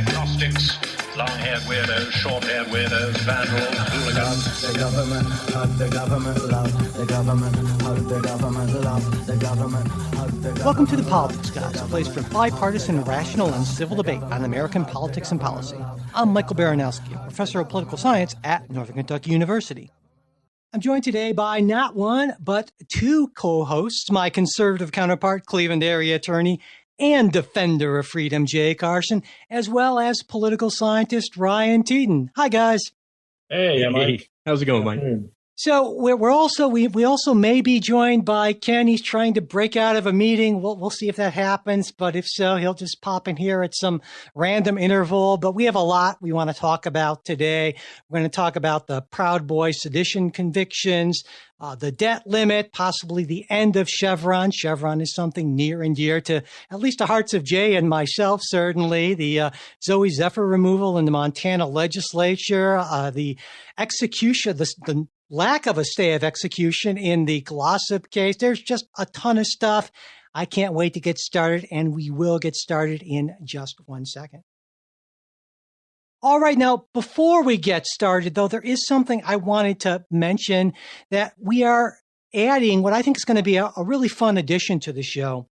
agnostics, long-haired weirdos, short-haired weirdos, vandals, hooligans. The government, hug the government, love the government, hug the government, love the government, hug the government. Welcome to The Politics Guys, a place for bipartisan, rational, and civil debate on American politics and policy. I'm Michael Baranowski, a professor of political science at Northern Kentucky University. I'm joined today by not one, but two co-hosts, my conservative counterpart, Cleveland area attorney and defender of freedom, Jay Carson, as well as political scientist Ryan Teaton. Hi, guys. Hey, Mike. How's it going, Mike? So we also may be joined by Ken. He's trying to break out of a meeting. We'll see if that happens. But if so, he'll just pop in here at some random interval. But we have a lot we want to talk about today. We're going to talk about the Proud Boys sedition convictions, the debt limit, possibly the end of Chevron. Chevron is something near and dear to at least the hearts of Jay and myself, certainly. The Zooey Zephyr removal in the Montana legislature, the execution, the lack of a stay of execution in the Glossip case. There's just a ton of stuff. I can't wait to get started, and we will get started in just 1 second. All right, now, before we get started, though, there is something I wanted to mention, that we are adding what I think is going to be a really fun addition to the show.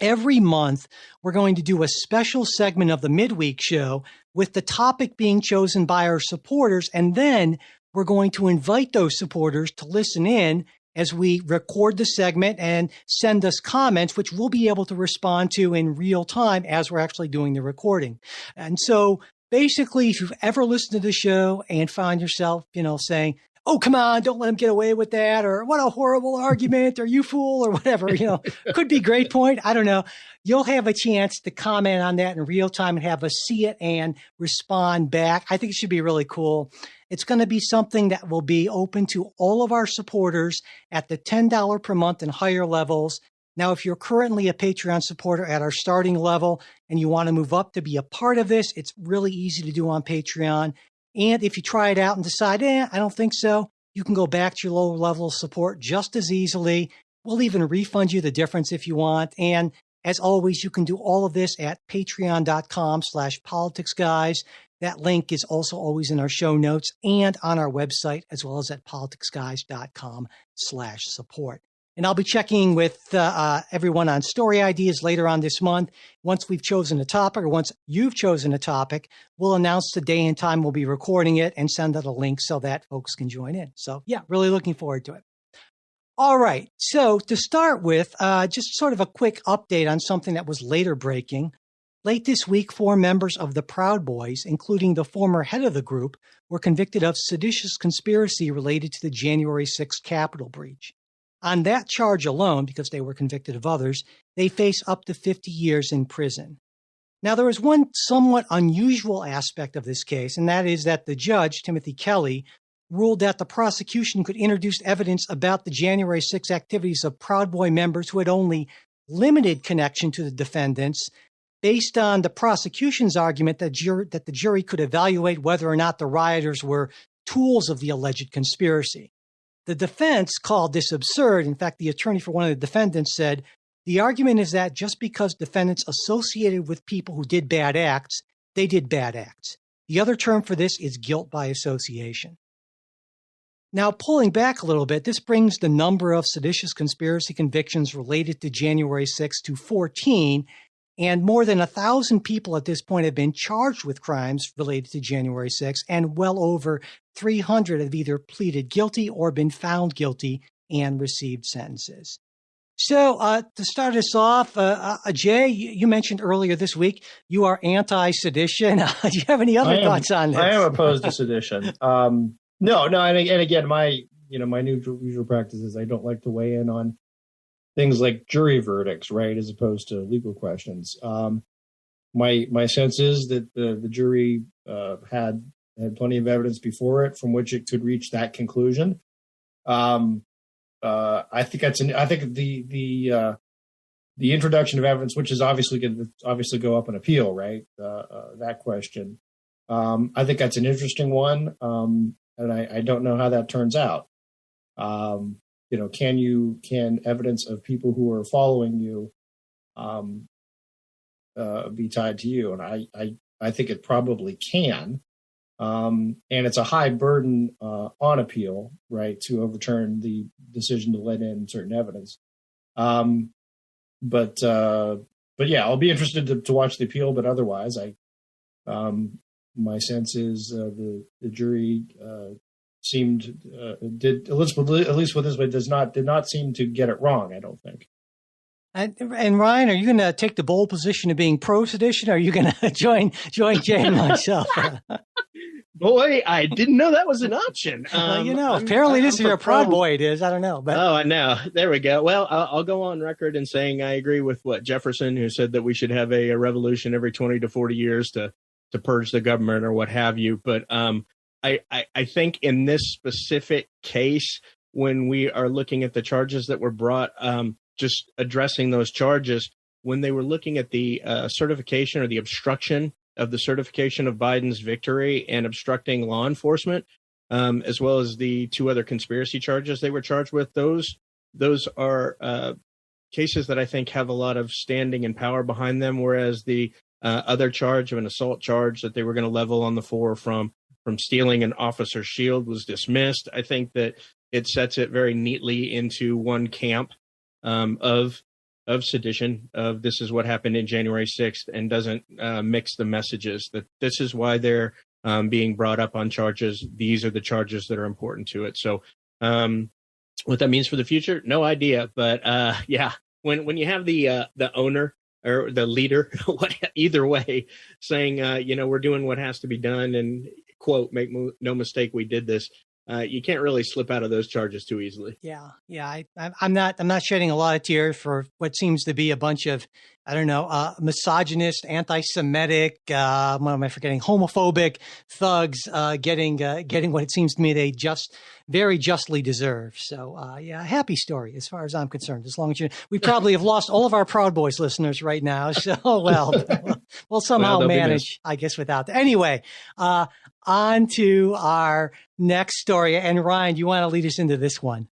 Every month, we're going to do a special segment of the midweek show with the topic being chosen by our supporters, and then we're going to invite those supporters to listen in as we record the segment and send us comments, which we'll be able to respond to in real time as we're actually doing the recording. And so basically, if you've ever listened to the show and find yourself, saying, oh, come on, don't let him get away with that, or what a horrible argument, or you fool, or whatever, could be great point. I don't know. You'll have a chance to comment on that in real time and have us see it and respond back. I think it should be really cool. It's going to be something that will be open to all of our supporters at the $10 per month and higher levels. Now, if you're currently a Patreon supporter at our starting level and you want to move up to be a part of this, it's really easy to do on Patreon. And if you try it out and decide, I don't think so, you can go back to your lower level of support just as easily. We'll even refund you the difference if you want. And as always, you can do all of this at patreon.com/politicsguys. That link is also always in our show notes and on our website, as well as at politicsguys.com/support. And I'll be checking with everyone on story ideas later on this month. Once we've chosen a topic, or once you've chosen a topic, we'll announce the day and time we'll be recording it and send out a link so that folks can join in. So yeah, really looking forward to it. All right. So to start with, just sort of a quick update on something that was later breaking. Late this week, 4 members of the Proud Boys, including the former head of the group, were convicted of seditious conspiracy related to the January 6th Capitol breach. On that charge alone, because they were convicted of others, they face up to 50 years in prison. Now, there is one somewhat unusual aspect of this case, and that is that the judge, Timothy Kelly, ruled that the prosecution could introduce evidence about the January 6 activities of Proud Boy members who had only limited connection to the defendants, based on the prosecution's argument that the jury could evaluate whether or not the rioters were tools of the alleged conspiracy. The defense called this absurd. In fact, the attorney for one of the defendants said, the argument is that just because defendants associated with people who did bad acts, they did bad acts. The other term for this is guilt by association. Now, pulling back a little bit, this brings the number of seditious conspiracy convictions related to January 6 to 14, and more than 1,000 people at this point have been charged with crimes related to January 6, and well over 300 have either pleaded guilty or been found guilty and received sentences. So to start us off, Jay, you mentioned earlier this week you are anti-sedition. Do you have any other thoughts on this? I am opposed to sedition. No, and again, my usual practice is I don't like to weigh in on things like jury verdicts, right, as opposed to legal questions. My sense is that the jury had plenty of evidence before it from which it could reach that conclusion. I think the introduction of evidence, which is obviously going to go up in appeal, right? That question. I think that's an interesting one, and I don't know how that turns out. Can evidence of people who are following you be tied to you? And I think it probably can. And it's a high burden on appeal, right, to overturn the decision to let in certain evidence. But yeah, I'll be interested to watch the appeal. But otherwise, my sense is the jury seemed did at least with this, but did not seem to get it wrong. I don't think. And Ryan, are you going to take the bold position of being pro sedition, or are you going to join Jay and myself? Boy, I didn't know that was an option. Apparently this is your Proud Boy. It is. I don't know. But I know. There we go. Well, I'll go on record in saying I agree with what Jefferson, who said that we should have a revolution every 20 to 40 years to purge the government or what have you. But I think in this specific case, when we are looking at the charges that were brought, just addressing those charges, when they were looking at the certification or the obstruction of the certification of Biden's victory and obstructing law enforcement, as well as the two other conspiracy charges they were charged with, those are cases that I think have a lot of standing and power behind them, whereas the other charge of an assault charge that they were going to level on the four from stealing an officer's shield was dismissed. I think that it sets it very neatly into one camp of sedition, of this is what happened in January 6th, and doesn't mix the messages that this is why they're being brought up on charges. These are the charges that are important to it. So what that means for the future, no idea. But yeah, when you have the owner or the leader, either way, saying, we're doing what has to be done, and quote, make no mistake, we did this. You can't really slip out of those charges too easily. Yeah. I'm not shedding a lot of tears for what seems to be a bunch of, misogynist, anti-Semitic, what am I forgetting? Homophobic thugs, getting what it seems to me they very justly deserve. So, happy story as far as I'm concerned. As long as we probably have lost all of our Proud Boys listeners right now. So, we'll somehow manage, I guess, without that. Anyway, on to our next story. And Ryan, do you want to lead us into this one?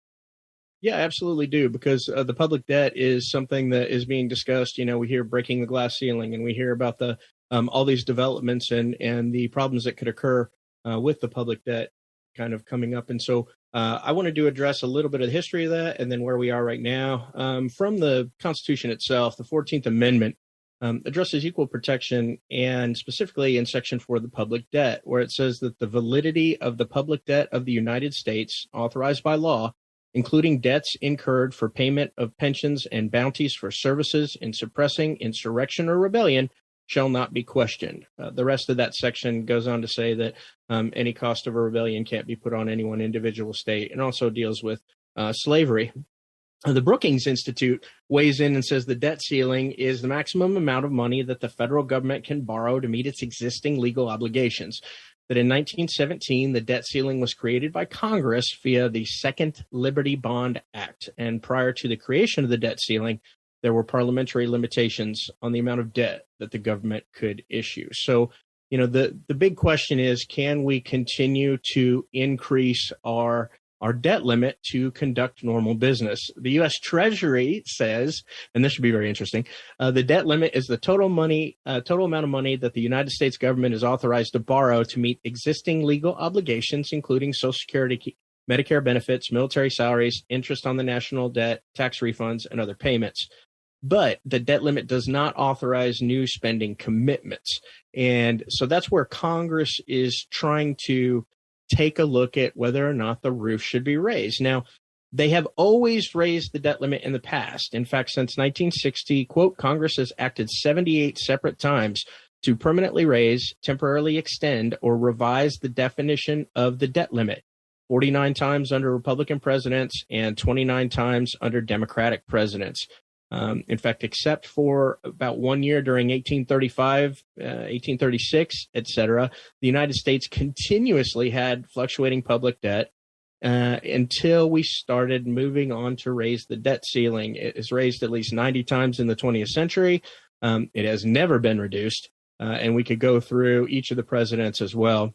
Yeah, absolutely do, because the public debt is something that is being discussed. We hear breaking the glass ceiling, and we hear about the all these developments and the problems that could occur with the public debt kind of coming up. And so I wanted to address a little bit of the history of that and then where we are right now. From the Constitution itself, the 14th Amendment addresses equal protection, and specifically in Section 4 of the public debt, where it says that the validity of the public debt of the United States authorized by law, including debts incurred for payment of pensions and bounties for services in suppressing insurrection or rebellion, shall not be questioned. The rest of that section goes on to say that any cost of a rebellion can't be put on any one individual state, and also deals with slavery. The Brookings Institute weighs in and says the debt ceiling is the maximum amount of money that the federal government can borrow to meet its existing legal obligations. That in 1917, the debt ceiling was created by Congress via the Second Liberty Bond Act. And prior to the creation of the debt ceiling, there were parliamentary limitations on the amount of debt that the government could issue. So, the big question is, can we continue to increase our debt limit to conduct normal business? The U.S. Treasury says, and this should be very interesting, the debt limit is the total amount of money that the United States government is authorized to borrow to meet existing legal obligations, including Social Security, Medicare benefits, military salaries, interest on the national debt, tax refunds, and other payments. But the debt limit does not authorize new spending commitments. And so that's where Congress is trying to take a look at whether or not the roof should be raised. Now, they have always raised the debt limit in the past. In fact, since 1960, quote, Congress has acted 78 separate times to permanently raise, temporarily extend, or revise the definition of the debt limit, 49 times under Republican presidents and 29 times under Democratic presidents. In fact, except for about 1 year during 1835, 1836, et cetera, the United States continuously had fluctuating public debt until we started moving on to raise the debt ceiling. It is raised at least 90 times in the 20th century. It has never been reduced, and we could go through each of the presidents as well.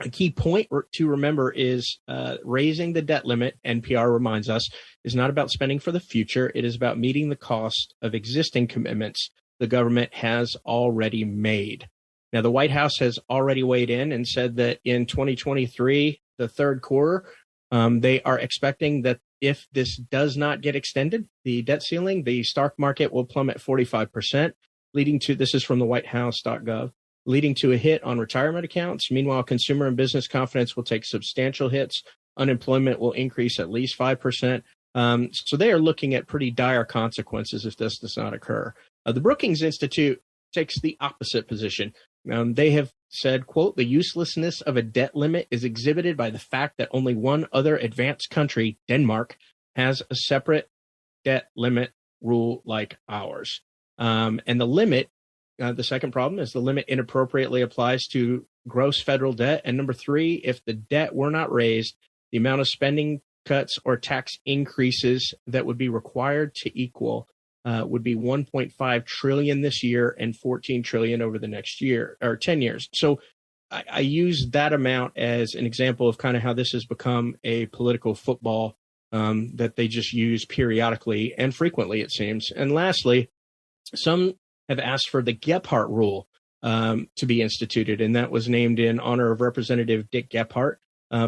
A key point to remember is raising the debt limit, NPR reminds us, is not about spending for the future. It is about meeting the cost of existing commitments the government has already made. Now, the White House has already weighed in and said that in 2023, the third quarter, they are expecting that if this does not get extended, the debt ceiling, the stock market will plummet 45%, leading to, this is from the whitehouse.gov, leading to a hit on retirement accounts. Meanwhile, consumer and business confidence will take substantial hits. Unemployment will increase at least 5%. So they are looking at pretty dire consequences if this does not occur. The Brookings Institute takes the opposite position. They have said, quote, the uselessness of a debt limit is exhibited by the fact that only one other advanced country, Denmark, has a separate debt limit rule like ours. And the limit, the second problem is the limit inappropriately applies to gross federal debt. And number three, if the debt were not raised, the amount of spending cuts or tax increases that would be required to equal would be 1.5 trillion this year and 14 trillion over the next year or 10 years. So I use that amount as an example of kind of how this has become a political football that they just use periodically and frequently, it seems. And lastly, some have asked for the Gephardt rule to be instituted, and that was named in honor of Representative Dick Gephardt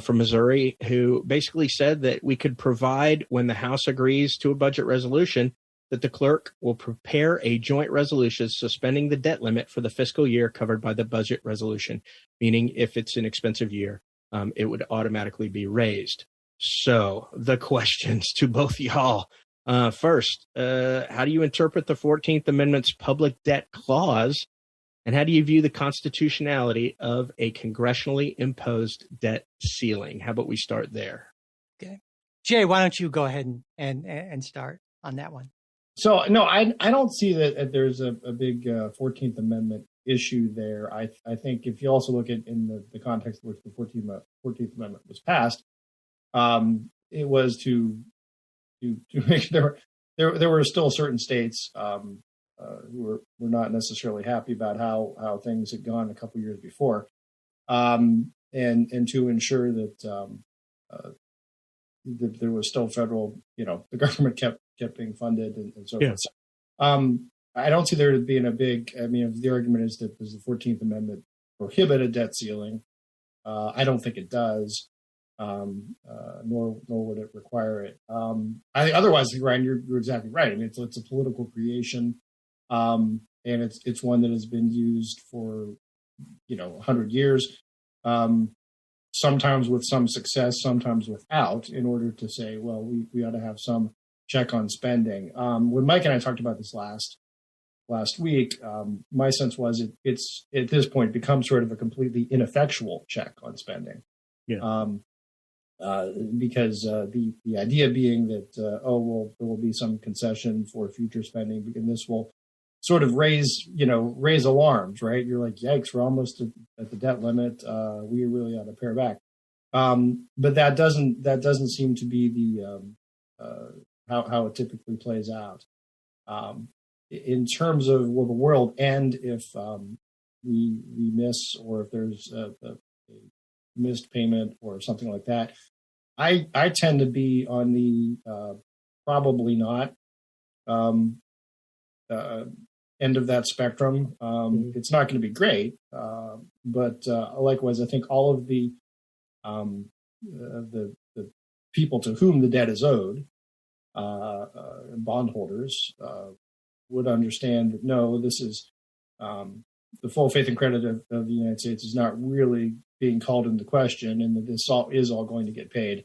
from Missouri, who basically said that we could provide, when the House agrees to a budget resolution, that the clerk will prepare a joint resolution suspending the debt limit for the fiscal year covered by the budget resolution, meaning if it's an expensive year, it would automatically be raised. So the questions to both y'all. First, how do you interpret the 14th Amendment's public debt clause? And how do you view the constitutionality of a congressionally imposed debt ceiling? How about we start there? Okay. Jay, why don't you go ahead and start on that one? So, no, I don't see that there's a big 14th Amendment issue there. I think if you also look at in the context in which the 14th Amendment was passed, it was to make there were still certain states who were not necessarily happy about how things had gone a couple years before, and to ensure that that there was still federal, the government kept being funded and so forth. I don't see there being a big, if the argument is that does the 14th Amendment prohibit a debt ceiling? I don't think it does, nor would it require it. Otherwise, Ryan, you're exactly right. It's a political creation, and it's one that has been used for 100 years. Sometimes with some success, sometimes without, in order to say, well, we ought to have some check on spending. When Mike and I talked about this last week, my sense was it's at this point become sort of a completely ineffectual check on spending. Yeah. Because the idea being that there will be some concession for future spending, and this will sort of raise alarms, right? You're like, yikes, we're almost at the debt limit. We really ought to pare back. But that doesn't seem to be the how it typically plays out. In terms of will the world end if we miss, or if there's a missed payment or something like that? I tend to be on the probably not end of that spectrum. It's not going to be great, but likewise, I think all of the people to whom the debt is owed, bondholders, would understand that no, this is the full faith and credit of the United States is not really being called into question, and that this is all going to get paid.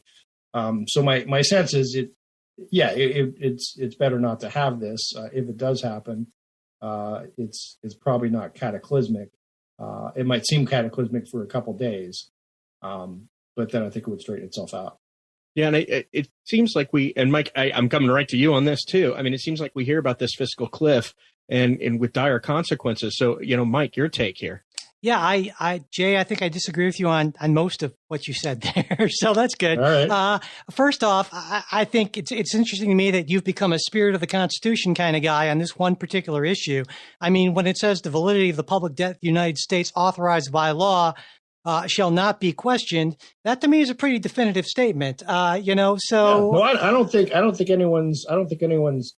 So my sense is it's better not to have this. If it does happen, it's probably not cataclysmic. It might seem cataclysmic for a couple days, but then I think it would straighten itself out. Yeah, and it seems like and Mike, I'm coming right to you on this too. It seems like we hear about this fiscal cliff and with dire consequences. So, Mike, your take here. Yeah, Jay, I think I disagree with you on most of what you said there. So that's good. All right. First off, I think it's interesting to me that you've become a spirit of the Constitution kind of guy on this one particular issue. When it says the validity of the public debt of the United States authorized by law shall not be questioned, that to me is a pretty definitive statement. So yeah. No, I don't think anyone's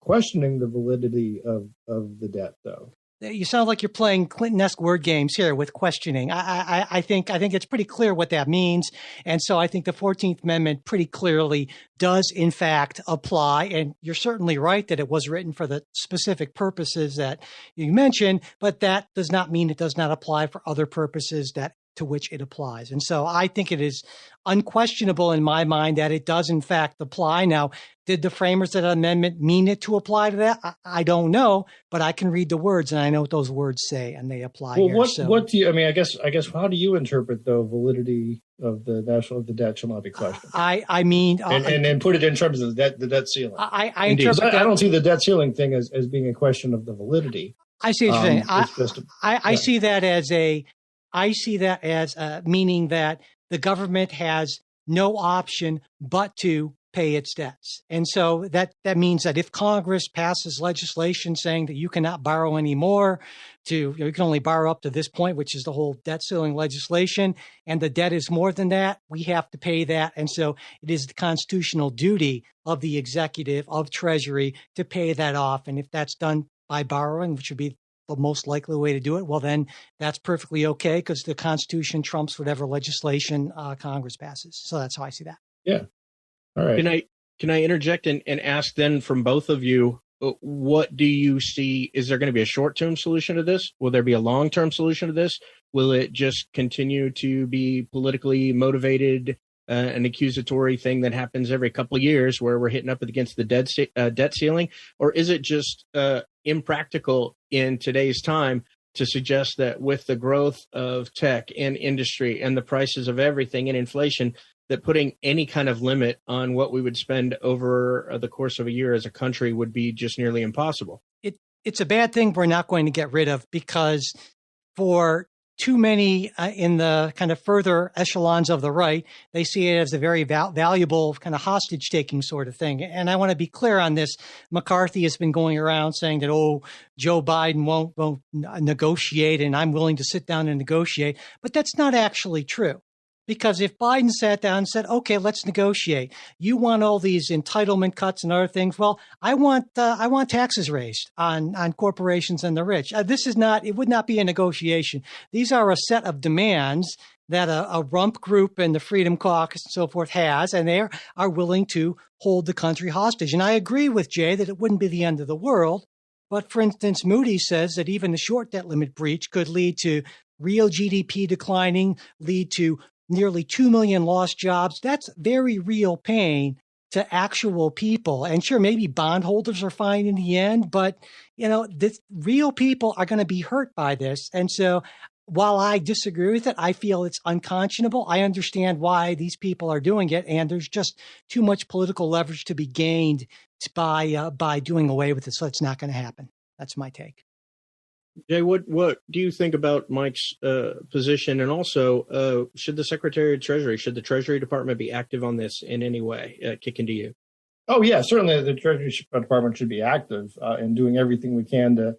questioning the validity of the debt, though. you sound like you're playing Clinton-esque word games here with questioning. I think it's pretty clear what that means. And so I think the 14th Amendment pretty clearly does, in fact, apply. And you're certainly right that it was written for the specific purposes that you mentioned, but that does not mean it does not apply for other purposes to which it applies. And so I think it is unquestionable in my mind that it does, in fact, apply. Now, did the framers of that amendment mean it to apply to that? I don't know, but I can read the words and I know what those words say, and they apply here. What do you, I mean, I guess, how do you interpret the validity of the debt shall not be questioned? I mean, and then put it in terms of the debt ceiling. I interpret that. I don't see the debt ceiling thing as being a question of the validity. I see what you're saying. I see that as meaning that the government has no option but to pay its debts. And so that means that if Congress passes legislation saying that you cannot borrow anymore, you can only borrow up to this point, which is the whole debt ceiling legislation, and the debt is more than that, we have to pay that. And so it is the constitutional duty of the executive, of Treasury, to pay that off. And if that's done by borrowing, which would be the most likely way to do it, well, then that's perfectly okay because the Constitution trumps whatever legislation Congress passes. So that's how I see that. Yeah. All right. Can I interject and ask then from both of you, what do you see? Is there going to be a short-term solution to this? Will there be a long-term solution to this? Will it just continue to be politically motivated, an accusatory thing that happens every couple of years where we're hitting up against the debt ceiling? Or is it just impractical in today's time to suggest that with the growth of tech and industry and the prices of everything and inflation, that putting any kind of limit on what we would spend over the course of a year as a country would be just nearly impossible? It's a bad thing we're not going to get rid of, because for too many in the kind of further echelons of the right, they see it as a very valuable kind of hostage-taking sort of thing. And I want to be clear on this. McCarthy has been going around saying that, Joe Biden won't negotiate, and I'm willing to sit down and negotiate. But that's not actually true. Because if Biden sat down and said, okay, let's negotiate. You want all these entitlement cuts and other things. Well, I want taxes raised on corporations and the rich. It would not be a negotiation. These are a set of demands that a rump group and the Freedom Caucus and so forth has, and they are willing to hold the country hostage. And I agree with Jay that it wouldn't be the end of the world. But for instance, Moody's says that even the short debt limit breach could lead to real GDP declining, lead to nearly 2 million lost jobs. That's very real pain to actual people. And sure, maybe bondholders are fine in the end, but real people are going to be hurt by this. And so while I disagree with it, I feel it's unconscionable. I understand why these people are doing it, and there's just too much political leverage to be gained by doing away with it. So it's not going to happen. That's my take. Jay, what do you think about Mike's position? And also, should the Secretary of Treasury, should the Treasury Department be active on this in any way? Kicking to you. Oh, yeah, certainly the Treasury Department should be active in doing everything we can to,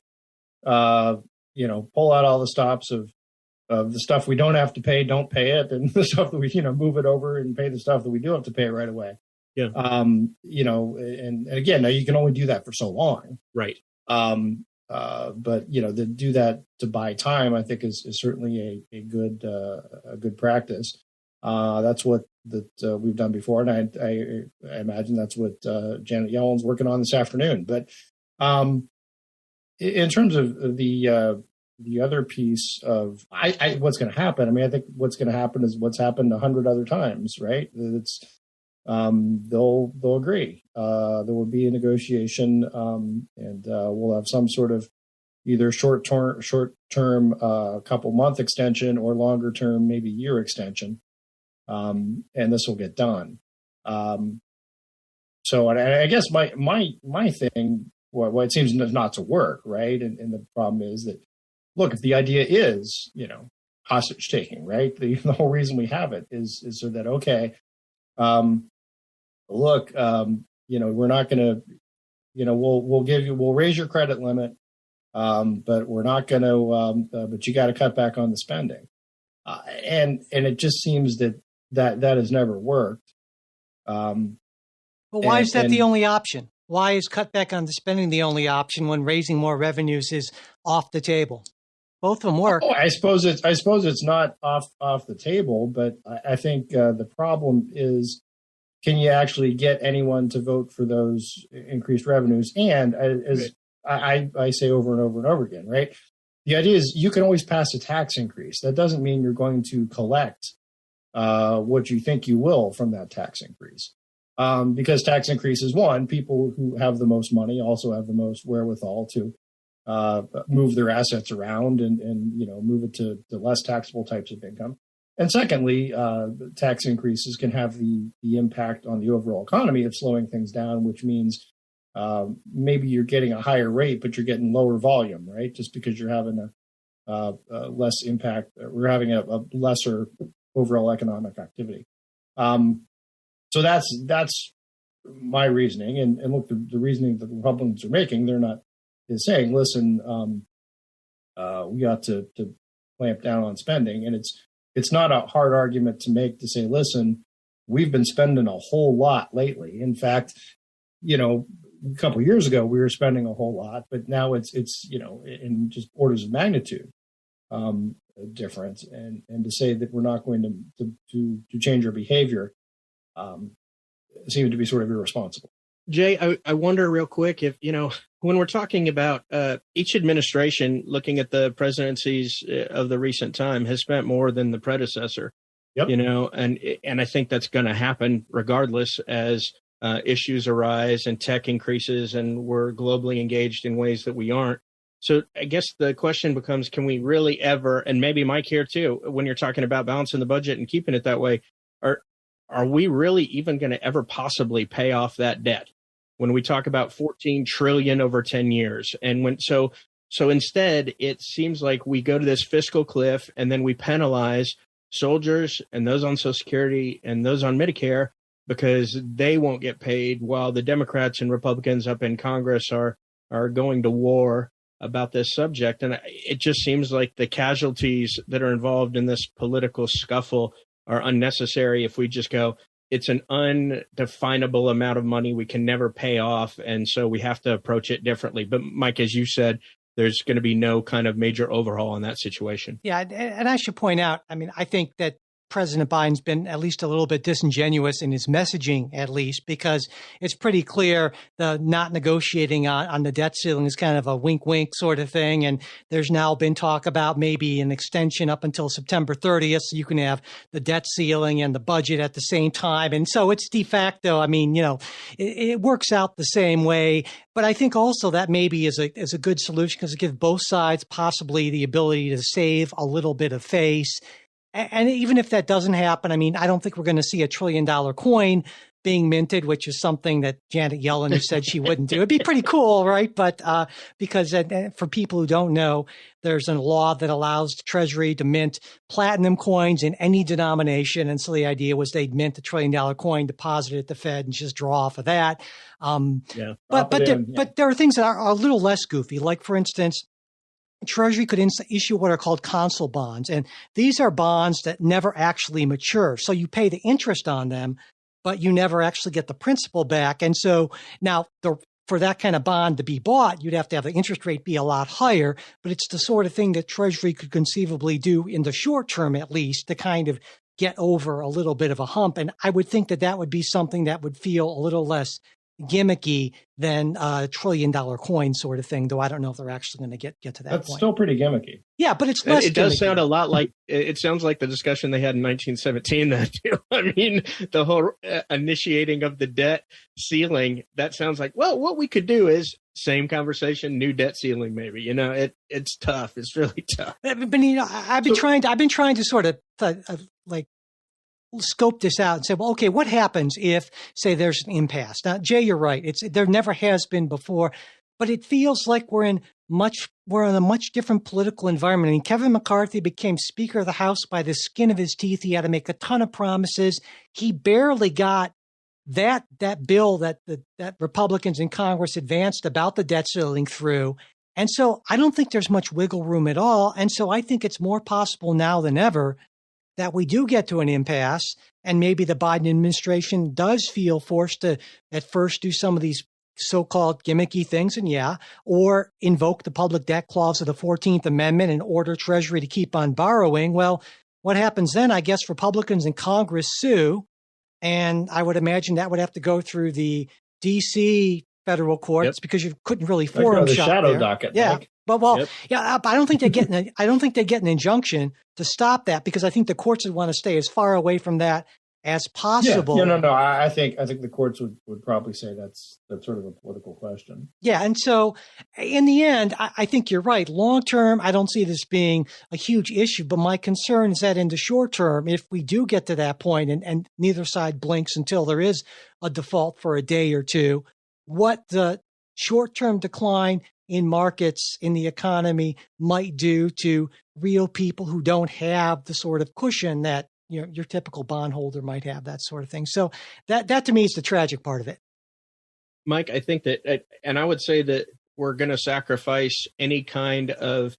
pull out all the stops of the stuff we don't have to pay, don't pay it, and the stuff that we, move it over and pay the stuff that we do have to pay right away. Yeah. And again, now you can only do that for so long. Right. But to do that to buy time, I think is certainly a good practice. That's what we've done before, and I imagine that's what Janet Yellen's working on this afternoon. But in terms of the other piece of what's going to happen, I mean, I think what's going to happen is what's happened 100 other times, right? It's they'll agree. There will be a negotiation, and we'll have some sort of either short term couple month extension or longer term, maybe year extension, and this will get done. So I guess my thing, what it seems not to work, right? And the problem is that, look, if the idea is hostage taking, right? The whole reason we have it is so that look, we're not going to, we'll raise your credit limit, but we're not going to, but you got to cut back on the spending. And it just seems that has never worked. But why is that the only option? why is cutback on the spending the only option when raising more revenues is off the table? Both of them work. Oh, I suppose it's not off the table, but I think the problem is, can you actually get anyone to vote for those increased revenues? And as I say over and over and over again, right? The idea is you can always pass a tax increase. That doesn't mean you're going to collect what you think you will from that tax increase. Because tax increases, one, people who have the most money also have the most wherewithal to move their assets around and move it to less taxable types of income. And secondly, tax increases can have the impact on the overall economy of slowing things down, which means maybe you're getting a higher rate, but you're getting lower volume, right? Just because you're having a less impact, we're having a lesser overall economic activity. So that's my reasoning. And look, the reasoning that the Republicans are making, is saying, listen, we got to clamp down on spending. And it's not a hard argument to make to say, listen, we've been spending a whole lot lately. In fact, a couple of years ago, we were spending a whole lot, but now it's in just orders of magnitude different. And to say that we're not going to change our behavior seems to be sort of irresponsible. Jay, I wonder real quick if, when we're talking about each administration, looking at the presidencies of the recent time, has spent more than the predecessor, Yep. And I think that's going to happen regardless as issues arise and tech increases and we're globally engaged in ways that we aren't. So I guess the question becomes, can we really ever, and maybe Mike here too, when you're talking about balancing the budget and keeping it that way, are we really even going to ever possibly pay off that debt when we talk about 14 trillion over 10 years? And so instead, it seems like we go to this fiscal cliff and then we penalize soldiers and those on Social Security and those on Medicare because they won't get paid while the Democrats and Republicans up in Congress are going to war about this subject. And it just seems like the casualties that are involved in this political scuffle are unnecessary if we just go, it's an undefinable amount of money we can never pay off, and so we have to approach it differently. But Mike, as you said, there's going to be no kind of major overhaul in that situation. Yeah, and I should point out, I think that President Biden's been at least a little bit disingenuous in his messaging, at least, because it's pretty clear the not negotiating on the debt ceiling is kind of a wink-wink sort of thing. And there's now been talk about maybe an extension up until September 30th, so you can have the debt ceiling and the budget at the same time. And so it's de facto. It works out the same way. But I think also that maybe is a good solution because it gives both sides possibly the ability to save a little bit of face. And even if that doesn't happen, I don't think we're going to see $1 trillion coin being minted, which is something that Janet Yellen said she wouldn't do. It'd be pretty cool, right? But because for people who don't know, there's a law that allows the Treasury to mint platinum coins in any denomination. And so the idea was they'd mint $1 trillion coin, deposit it at the Fed, and just draw off of that. But there are things that are a little less goofy. Like, for instance, Treasury could issue what are called consul bonds. And these are bonds that never actually mature. So you pay the interest on them, but you never actually get the principal back. And so now for that kind of bond to be bought, you'd have to have the interest rate be a lot higher. But it's the sort of thing that Treasury could conceivably do in the short term, at least, to kind of get over a little bit of a hump. And I would think that would be something that would feel a little less gimmicky than $1 trillion coin sort of thing, though I don't know if they're actually going to get to that point. That's still pretty gimmicky. Yeah, but it's less. It does sound a lot like, it sounds like the discussion they had in 1917 then too. The whole initiating of the debt ceiling, that sounds like, well, what we could do is same conversation, new debt ceiling, maybe. It's tough. It's really tough. But I've been trying to sort of scope this out and say, well, okay, what happens if, say, there's an impasse? Now, Jay, you're right. There never has been before, but it feels like we're in a much different political environment. Kevin McCarthy became Speaker of the House by the skin of his teeth. He had to make a ton of promises. He barely got that bill that Republicans in Congress advanced about the debt ceiling through. And so I don't think there's much wiggle room at all. And so I think it's more possible now than ever that we do get to an impasse, and maybe the Biden administration does feel forced to at first do some of these so-called gimmicky things, and or invoke the public debt clause of the 14th Amendment and order Treasury to keep on borrowing. Well, what happens then? I guess Republicans in Congress sue, and I would imagine that would have to go through the D.C. federal courts because you couldn't really forum the shop shadow there. docket. Yeah. Mike. But I don't think they get I don't think they get an injunction to stop that, because I think the courts would want to stay as far away from that as possible. Yeah. No. I think the courts would probably say that's sort of a political question. Yeah. And so in the end, I think you're right. Long term, I don't see this being a huge issue. But my concern is that in the short term, if we do get to that point and neither side blinks until there is a default for a day or two, what the short term decline in markets in the economy might do to real people who don't have the sort of cushion that your typical bondholder might have, that sort of thing. So that to me is the tragic part of it. Mike, I think that, and I would say that we're going to sacrifice any kind of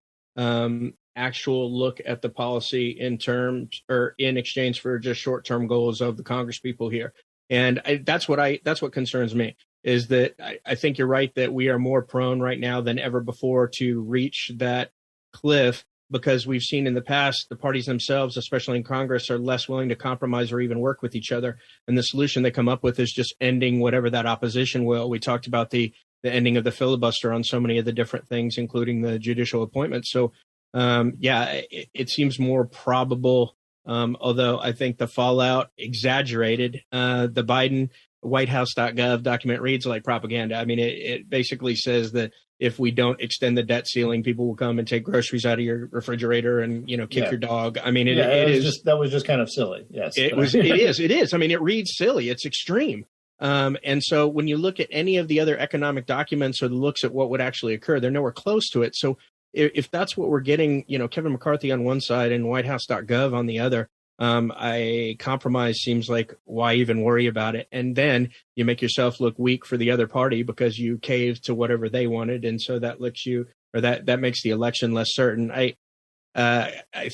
actual look at the policy in terms or in exchange for just short-term goals of the Congress people here. And that's what concerns me, is that I think you're right that we are more prone right now than ever before to reach that cliff, because we've seen in the past the parties themselves, especially in Congress, are less willing to compromise or even work with each other. And the solution they come up with is just ending whatever that opposition will. We talked about the ending of the filibuster on so many of the different things, including the judicial appointments. So, it seems more probable, although I think the fallout exaggerated. The Biden WhiteHouse.gov document reads like propaganda. I mean, it basically says that if we don't extend the debt ceiling, people will come and take groceries out of your refrigerator and, kick your dog. I mean, that was just kind of silly. Yes, it is. I mean, it reads silly. It's extreme. And so when you look at any of the other economic documents or the looks at what would actually occur, they're nowhere close to it. So if that's what we're getting, Kevin McCarthy on one side and WhiteHouse.gov on the other, a compromise seems like, why even worry about it? And then you make yourself look weak for the other party because you caved to whatever they wanted. And so that lets you, or that makes the election less certain. I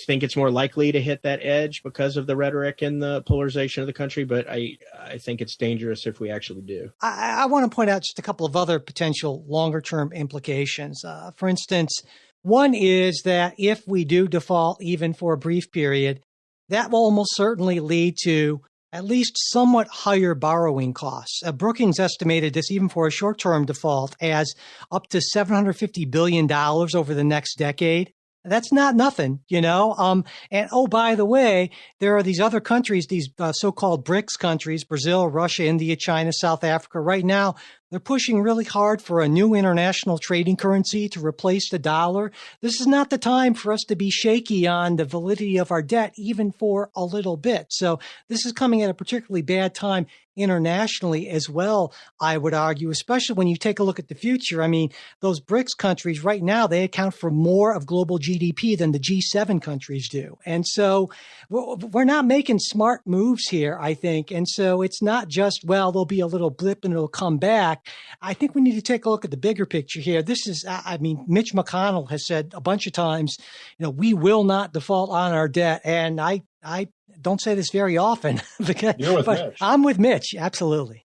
think it's more likely to hit that edge because of the rhetoric and the polarization of the country. But I think it's dangerous if we actually do. I want to point out just a couple of other potential longer term implications. For instance, one is that if we do default even for a brief period, that will almost certainly lead to at least somewhat higher borrowing costs. Brookings estimated this, even for a short-term default, as up to $750 billion over the next decade. That's not nothing, And oh, by the way, there are these other countries, these so-called BRICS countries, Brazil, Russia, India, China, South Africa. Right now, they're pushing really hard for a new international trading currency to replace the dollar. This is not the time for us to be shaky on the validity of our debt, even for a little bit. So this is coming at a particularly bad time internationally as well, I would argue, especially when you take a look at the future. I mean, those BRICS countries right now, they account for more of global GDP than the G7 countries do. And so we're not making smart moves here, I think. And so it's not just, well, there'll be a little blip and it'll come back. I think we need to take a look at the bigger picture here. This is, Mitch McConnell has said a bunch of times, we will not default on our debt. And I don't say this very often, because, but I'm with Mitch. Absolutely.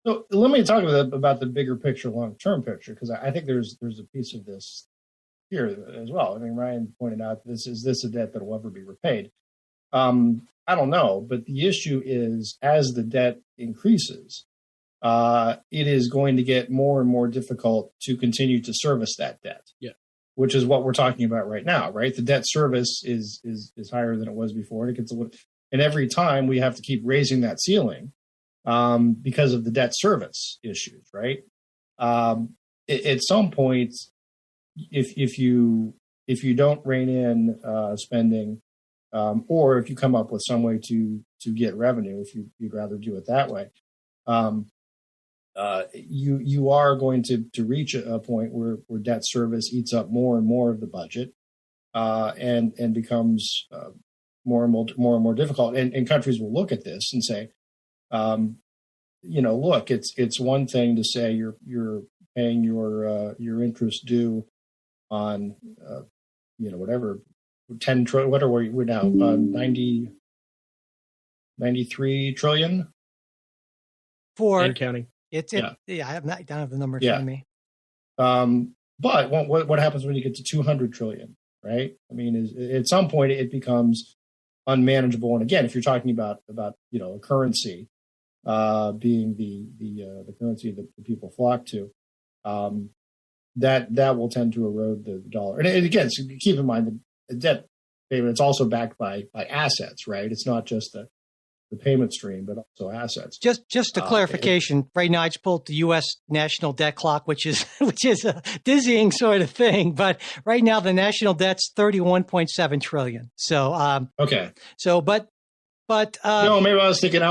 So let me talk about the bigger picture, long-term picture, because I think there's a piece of this here as well. I mean, Ryan pointed out, is this a debt that will ever be repaid? I don't know, but the issue is, as the debt increases, it is going to get more and more difficult to continue to service that debt. Yeah. Which is what we're talking about right now, right? The debt service is higher than it was before, and it gets and every time we have to keep raising that ceiling because of the debt service issues, right? At some point, if you don't rein in spending, or if you come up with some way to get revenue, if you'd rather do it that way, you are going to reach a point where debt service eats up more and more of the budget, and becomes more and more difficult. And countries will look at this and say, look, it's one thing to say you're paying your interest due on whatever 10 trillion. What are we now? 93 trillion. For and counting. I don't have the number in Yeah. front of me. But what happens when you get to 200 trillion, right? I mean, at some point it becomes unmanageable. And again, if you're talking about a currency being the currency that the people flock to, that will tend to erode the dollar. And again, so keep in mind the debt payment, it's also backed by assets, right? It's not just the payment stream, but also assets. Just a clarification. Right now, I just pulled the U.S. national debt clock, which is a dizzying sort of thing. But right now, the national debt's $31.7 trillion. So okay. So, but no, maybe I was thinking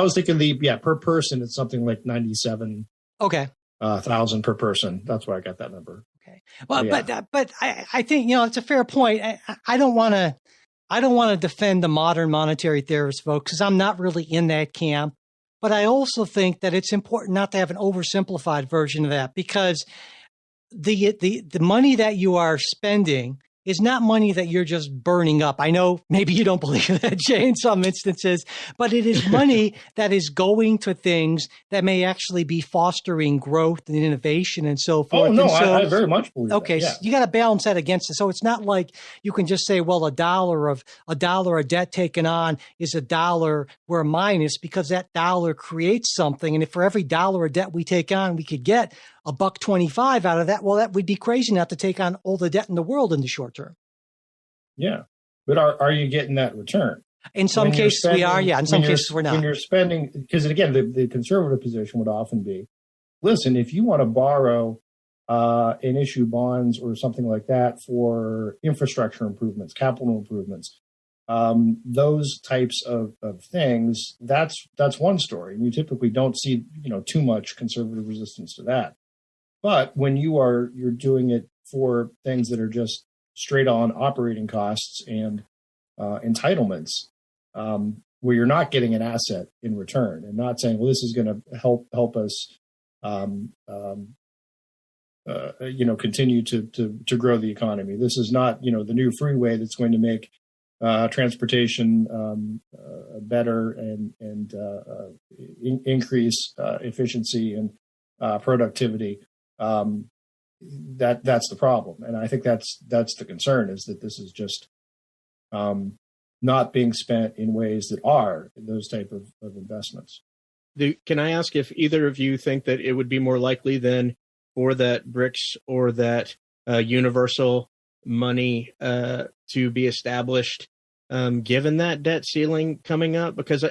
per person it's something like 97. Okay. Thousand per person. That's why I got that number. Okay. Well, but I think it's a fair point. I don't want to defend the modern monetary theorist, folks, because I'm not really in that camp. But I also think that it's important not to have an oversimplified version of that, because the money that you are spending is not money that you're just burning up. I know maybe you don't believe that, Jay, in some instances, but it is money that is going to things that may actually be fostering growth and innovation and so forth. Oh, no, so, I very much believe okay, that. Yeah. So you got to balance that against it. So it's not like you can just say, well, a dollar of debt taken on is $1 we're a minus, because that dollar creates something. And if for every dollar of debt we take on, we could get $1.25 out of that, well, that would be crazy not to take on all the debt in the world in the short term. Yeah. But are you getting that return? In some cases we are, yeah. In some cases we're not. When you're spending, because again, the conservative position would often be, listen, if you want to borrow and issue bonds or something like that for infrastructure improvements, capital improvements, those types of things, that's one story. And you typically don't see, too much conservative resistance to that. But when you're doing it for things that are just straight on operating costs and entitlements, where you're not getting an asset in return and not saying, well, this is going to help us, continue to grow the economy. This is not, the new freeway that's going to make transportation better and increase efficiency and productivity. That's the problem, and I think that's the concern, is that this is just not being spent in ways that are those type of investments. Can I ask if either of you think that it would be more likely then for that BRICS or that universal money to be established, given that debt ceiling coming up? Because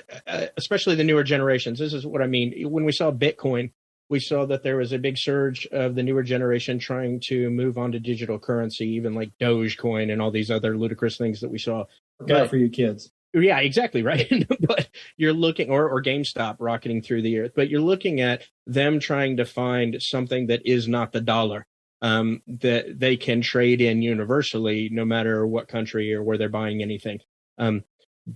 especially the newer generations, this is what I mean. When we saw Bitcoin, we saw that there was a big surge of the newer generation trying to move on to digital currency, even like Dogecoin and all these other ludicrous things that we saw. Good for you kids. Yeah, exactly, right. But you're looking, or GameStop rocketing through the earth, but you're looking at them trying to find something that is not the dollar, that they can trade in universally, no matter what country or where they're buying anything.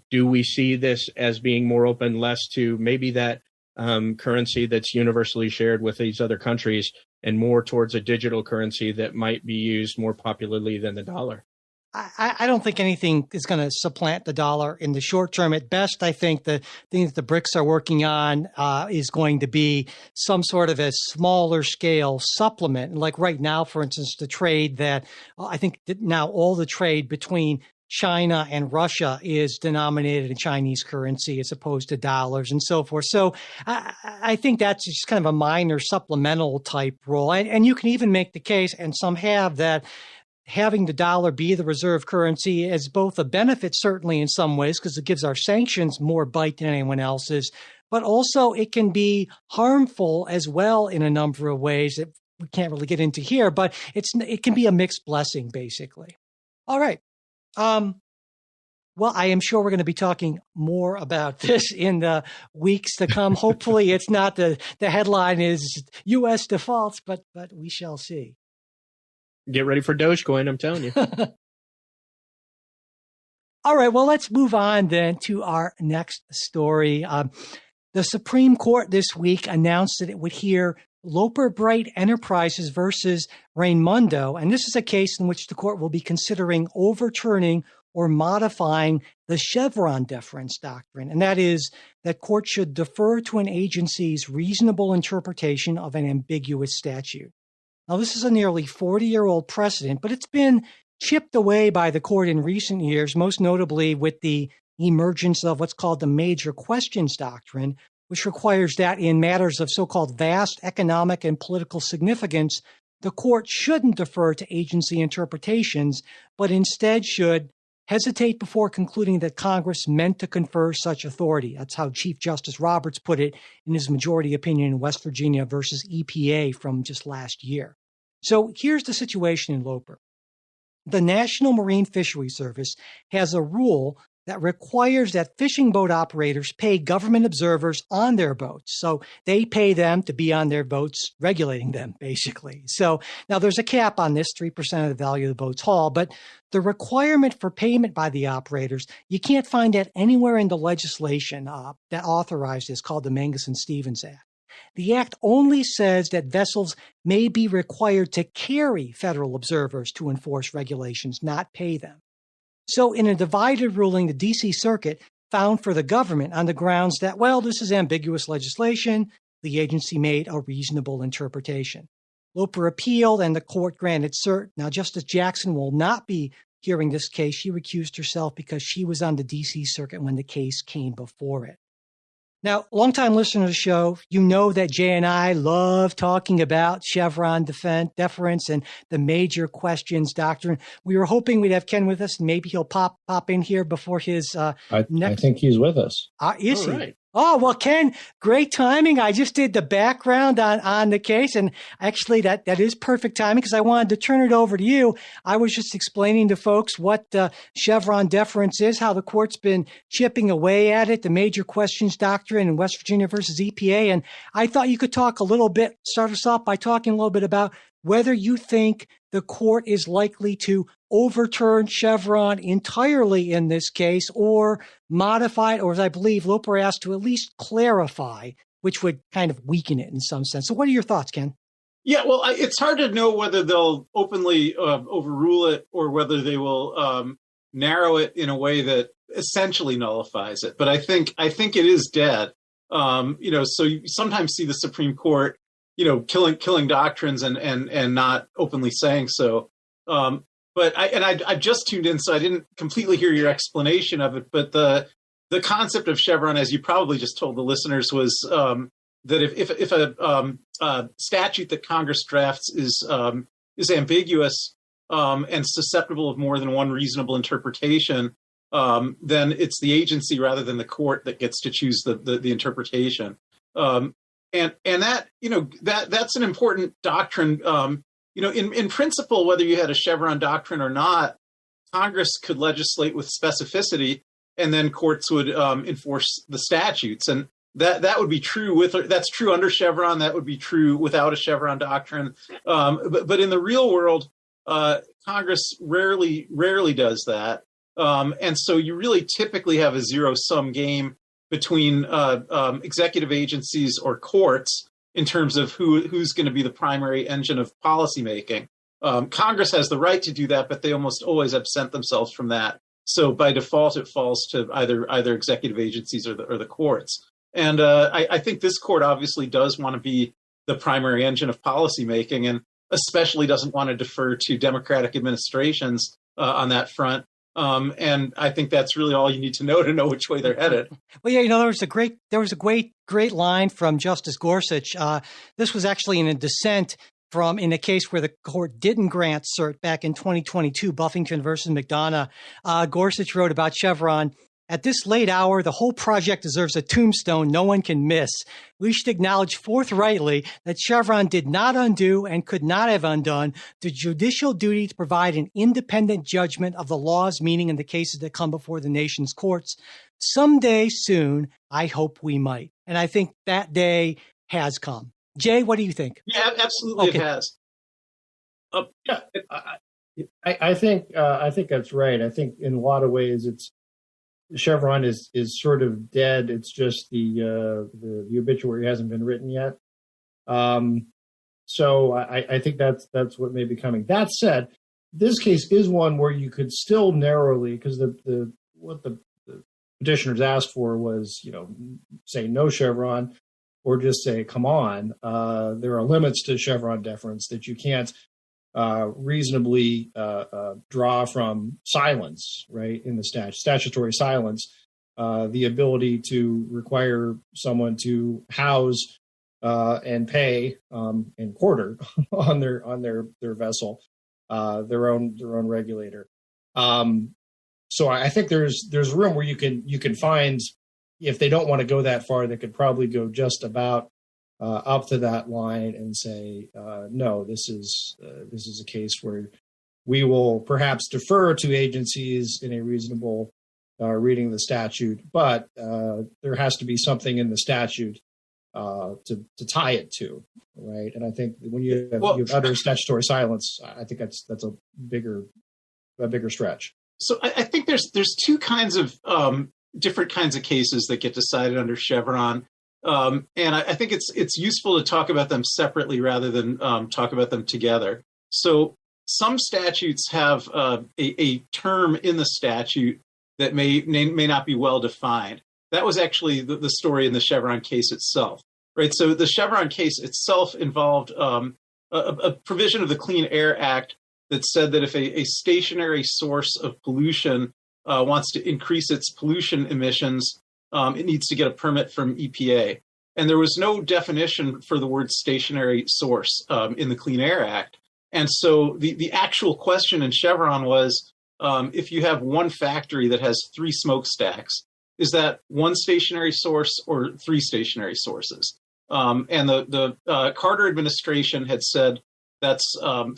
Do we see this as being more open, less to maybe that currency that's universally shared with these other countries, and more towards a digital currency that might be used more popularly than the dollar? I don't think anything is going to supplant the dollar in the short term. At best, I think the thing that the BRICS are working on is going to be some sort of a smaller scale supplement. Like right now, for instance, the trade that I think that now all the trade between China and Russia is denominated in Chinese currency as opposed to dollars and so forth. So I think that's just kind of a minor supplemental type role. And you can even make the case, and some have, that having the dollar be the reserve currency is both a benefit, certainly in some ways, because it gives our sanctions more bite than anyone else's, but also it can be harmful as well in a number of ways that we can't really get into here, but it can be a mixed blessing, basically. All right. Well, I am sure we're going to be talking more about this in the weeks to come. Hopefully it's not the headline is U.S. defaults, but we shall see. Get ready for Dogecoin, I'm telling you. All right, well, let's move on then to our next story. The Supreme Court this week announced that it would hear Loper Bright Enterprises versus Raimondo, and this is a case in which the court will be considering overturning or modifying the Chevron deference doctrine, and that is that courts should defer to an agency's reasonable interpretation of an ambiguous statute. Now, this is a nearly 40-year-old precedent, but it's been chipped away by the court in recent years, most notably with the emergence of what's called the major questions doctrine, which requires that in matters of so-called vast economic and political significance, the court shouldn't defer to agency interpretations, but instead should hesitate before concluding that Congress meant to confer such authority. That's how Chief Justice Roberts put it in his majority opinion in West Virginia versus EPA from just last year. So here's the situation in Loper. The National Marine Fisheries Service has a rule that requires that fishing boat operators pay government observers on their boats. So they pay them to be on their boats, regulating them, basically. So now there's a cap on this, 3% of the value of the boat's haul, but the requirement for payment by the operators, you can't find that anywhere in the legislation that authorized this, called the Mangus-Stevens Act. The act only says that vessels may be required to carry federal observers to enforce regulations, not pay them. So in a divided ruling, the D.C. Circuit found for the government on the grounds that, well, this is ambiguous legislation. The agency made a reasonable interpretation. Loper appealed and the court granted cert. Now, Justice Jackson will not be hearing this case. She recused herself because she was on the D.C. Circuit when the case came before it. Now, longtime listener to the show, you know that Jay and I love talking about Chevron deference and the major questions doctrine. We were hoping we'd have Ken with us, and maybe he'll pop in here before his I think he's with us. Is he? Right. Oh, well, Ken, great timing. I just did the background on the case, and actually that is perfect timing because I wanted to turn it over to you. I was just explaining to folks what Chevron deference is, how the court's been chipping away at it, the major questions doctrine in West Virginia versus EPA, and I thought you could talk a little bit, start us off by talking a little bit about whether you think the court is likely to overturn Chevron entirely in this case or modify it, or as I believe Loper asked, to at least clarify, which would kind of weaken it in some sense. So what are your thoughts, Ken? Yeah, well, it's hard to know whether they'll openly overrule it or whether they will narrow it in a way that essentially nullifies it. But I think it is dead. So you sometimes see the Supreme Court, killing doctrines and not openly saying so. But I just tuned in, so I didn't completely hear your explanation of it. But the concept of Chevron, as you probably just told the listeners, was that if a statute that Congress drafts is ambiguous and susceptible of more than one reasonable interpretation, then it's the agency rather than the court that gets to choose the interpretation. And that that's an important doctrine. In principle, whether you had a Chevron doctrine or not, Congress could legislate with specificity, and then courts would enforce the statutes. And that would be true that's true under Chevron. That would be true without a Chevron doctrine. But in the real world, Congress rarely does that. And so you really typically have a zero-sum game between executive agencies or courts in terms of who's going to be the primary engine of policymaking. Congress has the right to do that, but they almost always absent themselves from that. So by default, it falls to either executive agencies or the courts. And I think this court obviously does want to be the primary engine of policymaking, and especially doesn't want to defer to Democratic administrations on that front. And I think that's really all you need to know which way they're headed. Well, yeah, there was a great line from Justice Gorsuch. This was actually in a dissent in a case where the court didn't grant cert back in 2022, Buffington versus McDonough. Gorsuch wrote about Chevron. At this late hour, the whole project deserves a tombstone no one can miss. We should acknowledge forthrightly that Chevron did not undo and could not have undone the judicial duty to provide an independent judgment of the law's meaning in the cases that come before the nation's courts. Someday soon, I hope we might. And I think that day has come. Jay, what do you think? Yeah, absolutely. Okay. It has. I think that's right. I think in a lot of ways Chevron is sort of dead. It's just the obituary hasn't been written yet. So I think that's what may be coming. That said, this case is one where you could still narrowly, because what the petitioners asked for was, say no Chevron, or just say, come on. There are limits to Chevron deference that you can't reasonably draw from silence, right, in the statutory silence, the ability to require someone to house and pay and quarter on their vessel, their own regulator. So I think there's room where you can find, if they don't want to go that far, they could probably go just about up to that line and say, no, this is a case where we will perhaps defer to agencies in a reasonable reading of the statute, but there has to be something in the statute to tie it to, right? And I think when you have other statutory silence, I think that's a bigger stretch. So I think there's two kinds of different kinds of cases that get decided under Chevron. And I think it's useful to talk about them separately rather than talk about them together. So some statutes have a term in the statute that may not be well defined. That was actually the story in the Chevron case itself, right? So the Chevron case itself involved a provision of the Clean Air Act that said that if a stationary source of pollution wants to increase its pollution emissions, it needs to get a permit from EPA. And there was no definition for the word stationary source in the Clean Air Act. And so the actual question in Chevron was, if you have one factory that has 3 smokestacks, is that one stationary source or 3 stationary sources? And the Carter administration had said that's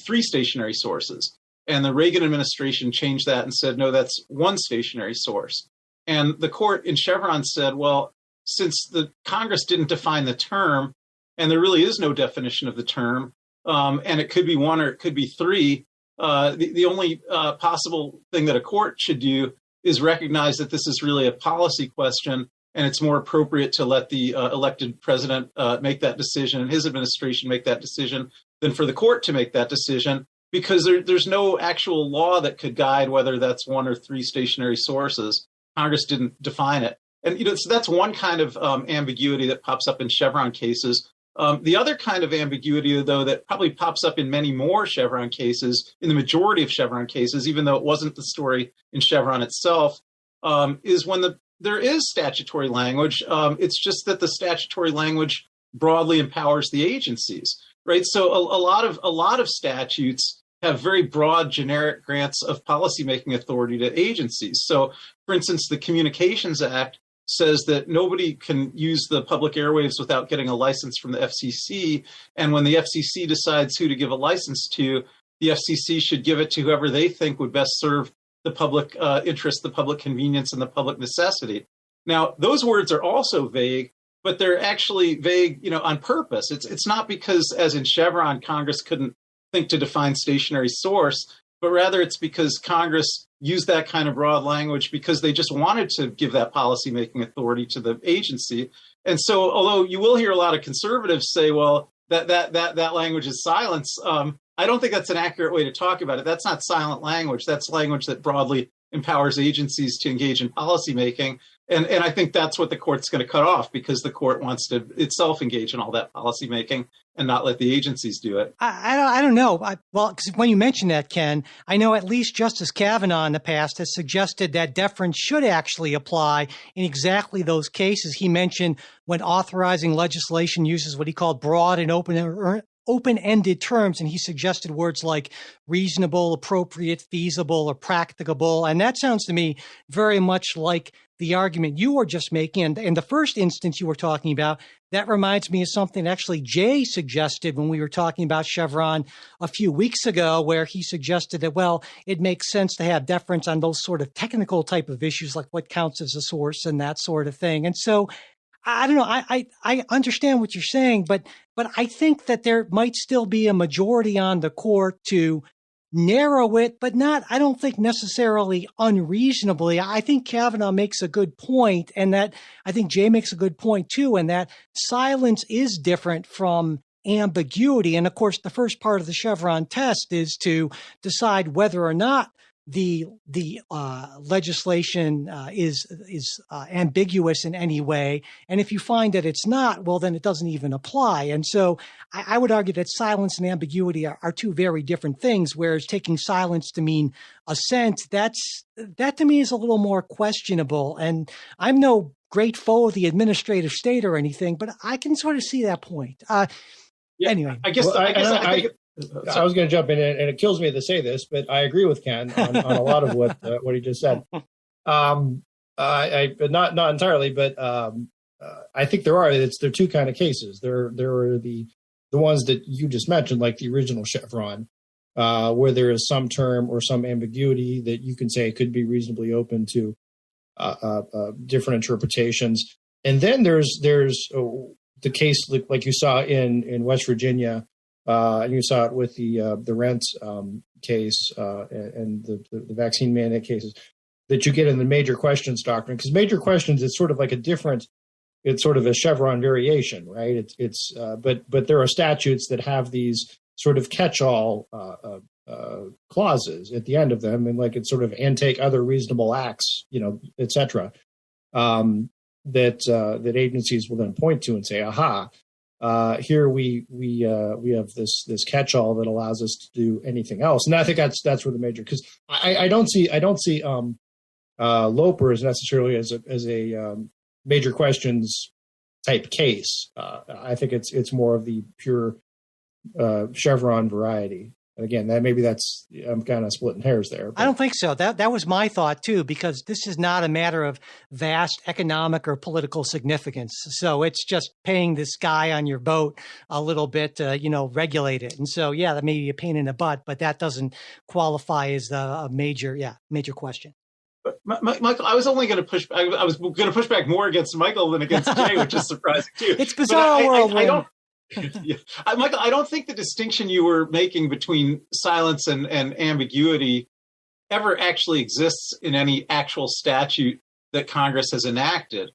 3 stationary sources. And the Reagan administration changed that and said, no, that's 1 stationary source. And the court in Chevron said, well, since the Congress didn't define the term, and there really is no definition of the term, and it could be 1 or it could be 3, the only possible thing that a court should do is recognize that this is really a policy question, and it's more appropriate to let the elected president make that decision and his administration make that decision than for the court to make that decision, because there's no actual law that could guide whether that's 1 or 3 stationary sources. Congress didn't define it. And so that's one kind of ambiguity that pops up in Chevron cases. The other kind of ambiguity, though, that probably pops up in many more Chevron cases, in the majority of Chevron cases, even though it wasn't the story in Chevron itself, is when there is statutory language. It's just that the statutory language broadly empowers the agencies, right? So a lot of statutes have very broad generic grants of policymaking authority to agencies. So, for instance, the Communications Act says that nobody can use the public airwaves without getting a license from the FCC. And when the FCC decides who to give a license to, the FCC should give it to whoever they think would best serve the public interest, the public convenience, and the public necessity. Now, those words are also vague, but they're actually vague, on purpose. It's not because, as in Chevron, Congress couldn't think to define stationary source, but rather it's because Congress used that kind of broad language because they just wanted to give that policymaking authority to the agency. And so, although you will hear a lot of conservatives say, well, that language is silence, I don't think that's an accurate way to talk about it. That's not silent language. That's language that broadly empowers agencies to engage in policymaking. And I think that's what the court's going to cut off, because the court wants to itself engage in all that policymaking and not let the agencies do it. I don't know. Well, because when you mention that, Ken, I know at least Justice Kavanaugh in the past has suggested that deference should actually apply in exactly those cases. He mentioned when authorizing legislation uses what he called broad and open-ended terms, and he suggested words like reasonable, appropriate, feasible, or practicable. And that sounds to me very much like the argument you were just making. And in the first instance you were talking about, that reminds me of something actually Jay suggested when we were talking about Chevron a few weeks ago, where he suggested that, well, it makes sense to have deference on those sort of technical type of issues, like what counts as a source and that sort of thing. And so I don't know. I understand what you're saying, but I think that there might still be a majority on the court to narrow it, but not, I don't think necessarily unreasonably. I think Kavanaugh makes a good point, and that I think Jay makes a good point too, and that silence is different from ambiguity. And of course, the first part of the Chevron test is to decide whether or not the legislation is ambiguous in any way. And if you find that it's not, well, then it doesn't even apply. And so I would argue that silence and ambiguity are two very different things, whereas taking silence to mean assent, that to me is a little more questionable. And I'm no great foe of the administrative state or anything, but I can sort of see that point. Anyway. I guess, Well, I think I was going to jump in, and it kills me to say this, but I agree with Ken on a lot of what he just said. Not entirely, but I think there are two kind of cases. There are the ones that you just mentioned, like the original Chevron, where there is some term or some ambiguity that you can say could be reasonably open to different interpretations. And then there's the case like you saw in West Virginia. And you saw it with the rent case and the vaccine mandate cases that you get in the major questions doctrine. Because major questions is sort of like it's sort of a Chevron variation, right? But there are statutes that have these sort of catch-all clauses at the end of them, and like it's sort of and take other reasonable acts, et cetera, that agencies will then point to and say, aha. Here we have this catch-all that allows us to do anything else, and I think that's where the major, because I don't see Loper as necessarily as a major questions type case. I think it's more of the pure Chevron variety. And again, I'm kind of splitting hairs there. But. I don't think so. That was my thought too, because this is not a matter of vast economic or political significance. So it's just paying this guy on your boat a little bit to, regulate it. And so, yeah, that may be a pain in the butt, but that doesn't qualify as a major question. But Michael, I was only going to push. I was going to push back more against Michael than against Jay, which is surprising too. It's bizarre world. I don't. Yeah. Michael, I don't think the distinction you were making between silence and ambiguity ever actually exists in any actual statute that Congress has enacted,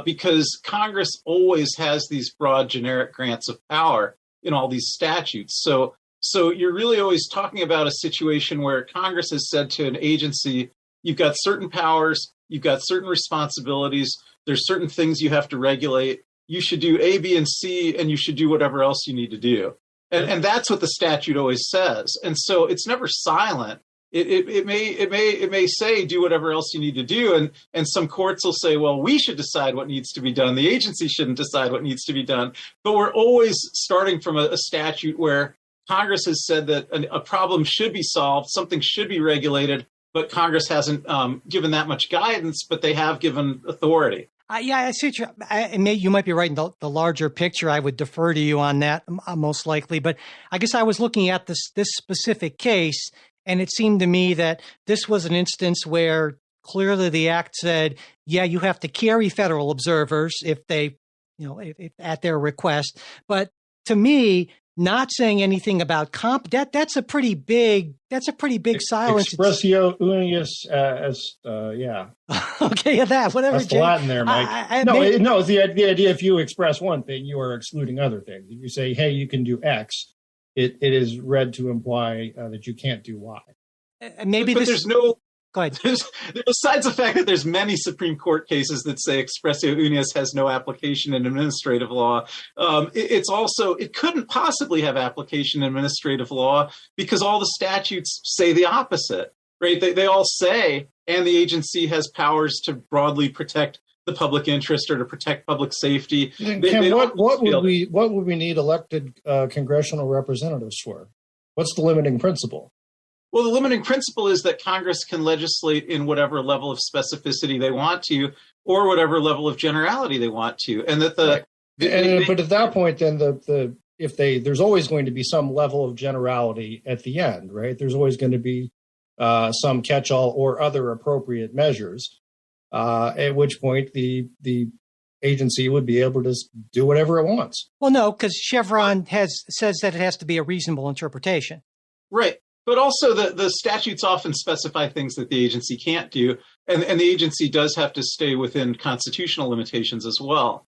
because Congress always has these broad generic grants of power in all these statutes. So you're really always talking about a situation where Congress has said to an agency, you've got certain powers, you've got certain responsibilities, there's certain things you have to regulate. You should do A, B, and C, and you should do whatever else you need to do. And that's what the statute always says. And so it's never silent. It may say do whatever else you need to do. And some courts will say, well, we should decide what needs to be done. The agency shouldn't decide what needs to be done. But we're always starting from a statute where Congress has said that a problem should be solved, something should be regulated, but Congress hasn't given that much guidance, but they have given authority. Yeah, I see. You might be right in the larger picture. I would defer to you on that most likely. But I guess I was looking at this specific case, and it seemed to me that this was an instance where clearly the act said, yeah, you have to carry federal observers if they, if at their request. But to me, not saying anything about that's a pretty big silence. Expressio unius yeah. Okay, whatever. That's the Latin there, Mike. It's the idea. If you express one thing, you are excluding other things. If you say, "Hey, you can do X," it is read to imply that you can't do Y. Maybe but there's no. Go ahead. Besides the fact that there's many Supreme Court cases that say expressio unius has no application in administrative law, it couldn't possibly have application in administrative law because all the statutes say the opposite, right? They all say, and the agency has powers to broadly protect the public interest or to protect public safety. What would we need elected congressional representatives for? What's the limiting principle? Well, the limiting principle is that Congress can legislate in whatever level of specificity they want to, or whatever level of generality they want to, and that but at that point, then there's always going to be some level of generality at the end, right? There's always going to be some catch-all or other appropriate measures, at which point the agency would be able to do whatever it wants. Well, no, because Chevron says that it has to be a reasonable interpretation, right? But also the statutes often specify things that the agency can't do, and the agency does have to stay within constitutional limitations as well.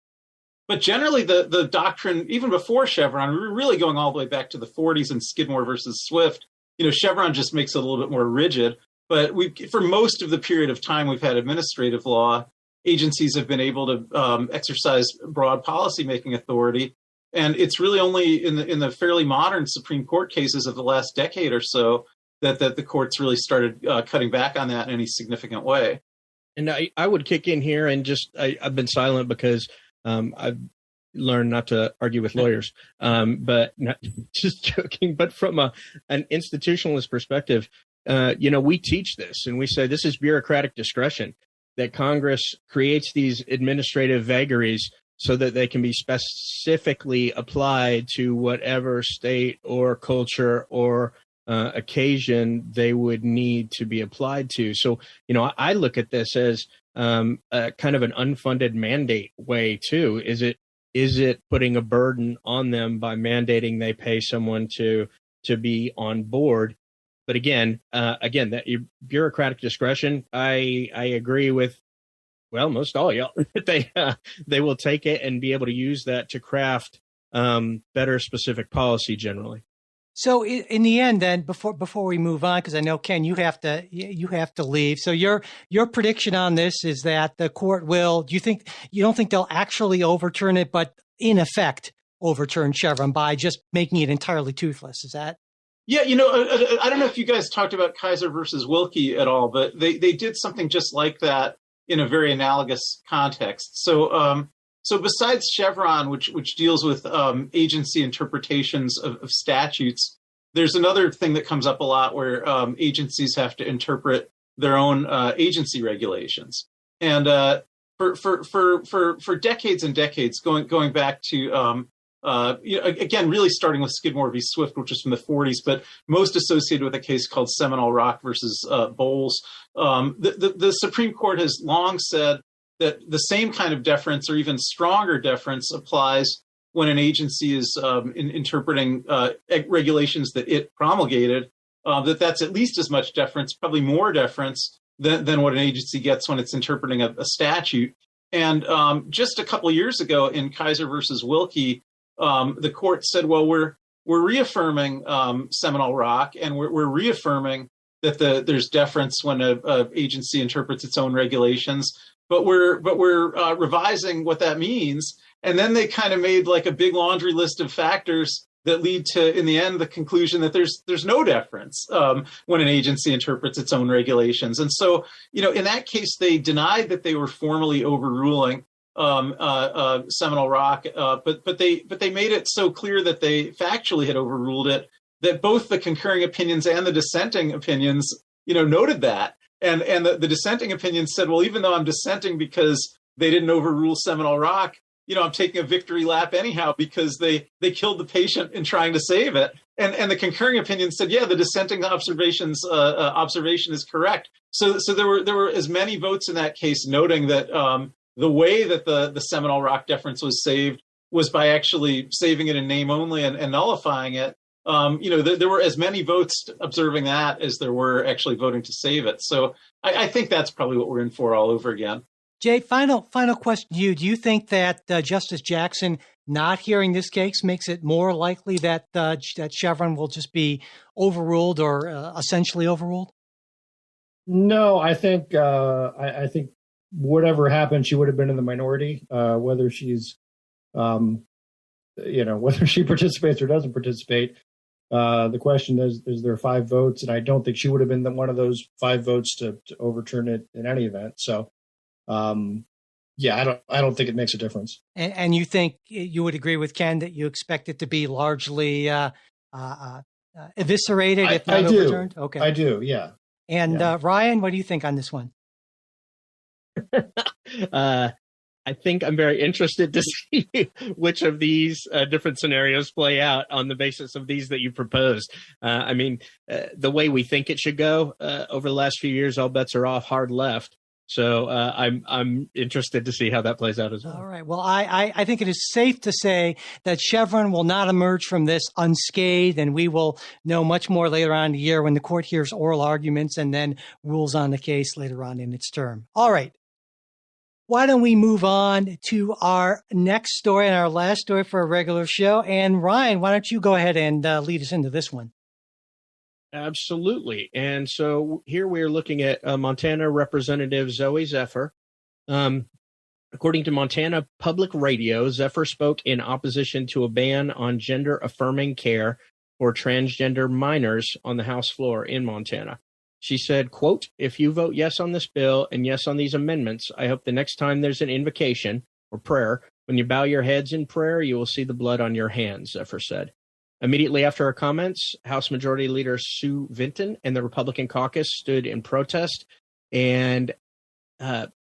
But generally, the doctrine, even before Chevron, we were really going all the way back to the 40s and Skidmore versus Swift. Chevron just makes it a little bit more rigid. But for most of the period of time we've had administrative law, agencies have been able to exercise broad policymaking authority. And it's really only in the fairly modern Supreme Court cases of the last decade or so that the courts really started cutting back on that in any significant way. And I would kick in here and I've been silent because I've learned not to argue with lawyers, but not, just joking. But from an institutionalist perspective, we teach this and we say this is bureaucratic discretion, that Congress creates these administrative vagaries so that they can be specifically applied to whatever state or culture or occasion they would need to be applied to. So, I look at this as kind of an unfunded mandate way too. Is it putting a burden on them by mandating they pay someone to be on board? But again, that bureaucratic discretion, I agree with, well, most all y'all. They will take it and be able to use that to craft better specific policy generally. So in the end, then, before we move on, because I know, Ken, you have to leave. So your prediction on this is that the court will. You don't think they'll actually overturn it, but in effect overturn Chevron by just making it entirely toothless? Is that? Yeah, I don't know if you guys talked about Kaiser versus Wilkie at all, but they did something just like that in a very analogous context. So besides Chevron, which deals with agency interpretations of statutes, there's another thing that comes up a lot where agencies have to interpret their own agency regulations. And for decades and decades, going back to again, really starting with Skidmore v. Swift, which is from the 40s, but most associated with a case called Seminole Rock versus Bowles. The Supreme Court has long said that the same kind of deference or even stronger deference applies when an agency is interpreting regulations that it promulgated, that's at least as much deference, probably more deference than what an agency gets when it's interpreting a statute. And just a couple of years ago in Kaiser versus Wilkie, the court said, well, we're reaffirming Seminole Rock, and we're reaffirming that there's deference when a agency interprets its own regulations, but we're revising what that means. And then they kind of made like a big laundry list of factors that lead to, in the end, the conclusion that there's no deference when an agency interprets its own regulations. And so, in that case, they denied that they were formally overruling Seminole Rock, but they made it so clear that they factually had overruled it that both the concurring opinions and the dissenting opinions, noted that. And the dissenting opinion said, well, even though I'm dissenting because they didn't overrule Seminole Rock, I'm taking a victory lap anyhow because they killed the patient in trying to save it. And the concurring opinion said, yeah, the dissenting observation is correct. So there were as many votes in that case noting that the way that the Seminole Rock deference was saved was by actually saving it in name only and nullifying it. There were as many votes observing that as there were actually voting to save it. So I think that's probably what we're in for all over again. Jay, final question to you. Do you think that Justice Jackson not hearing this case makes it more likely that Chevron will just be overruled or essentially overruled? No, I think whatever happened, she would have been in the minority. Whether she's, whether she participates or doesn't participate. The question is there 5 votes? And I don't think she would have been one of those 5 votes to overturn it in any event. So, I don't think it makes a difference. And you think you would agree with Ken that you expect it to be largely eviscerated if not overturned? Okay, I do. Yeah. And Ryan, what do you think on this one? I think I'm very interested to see which of these different scenarios play out on the basis of these that you proposed. The way we think it should go over the last few years, all bets are off, hard left. So I'm interested to see how that plays out as well. All right. Well, I think it is safe to say that Chevron will not emerge from this unscathed, and we will know much more later on in the year when the court hears oral arguments and then rules on the case later on in its term. All right. why don't we move on to our next story and our last story for a regular show? And Ryan, why don't you go ahead and lead us into this one? Absolutely. And so here we're looking at Montana Representative Zooey Zephyr. According to Montana Public Radio, Zephyr spoke in opposition to a ban on gender-affirming care for transgender minors on the House floor in Montana. She said, quote, "If you vote yes on this bill and yes on these amendments, I hope the next time there's an invocation or prayer, when you bow your heads in prayer, you will see the blood on your hands," Zephyr said. Immediately after her comments, House Majority Leader Sue Vinton and the Republican caucus stood in protest, and,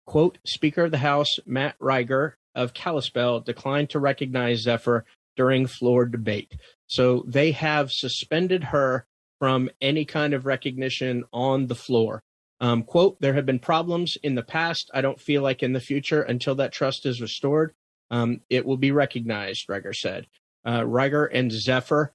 quote, Speaker of the House Matt Riger of Kalispell declined to recognize Zephyr during floor debate. So they have suspended her from any kind of recognition on the floor. Quote, "There have been problems in the past. I don't feel like in the future, until that trust is restored, it will be recognized," Riger said. Riger and Zephyr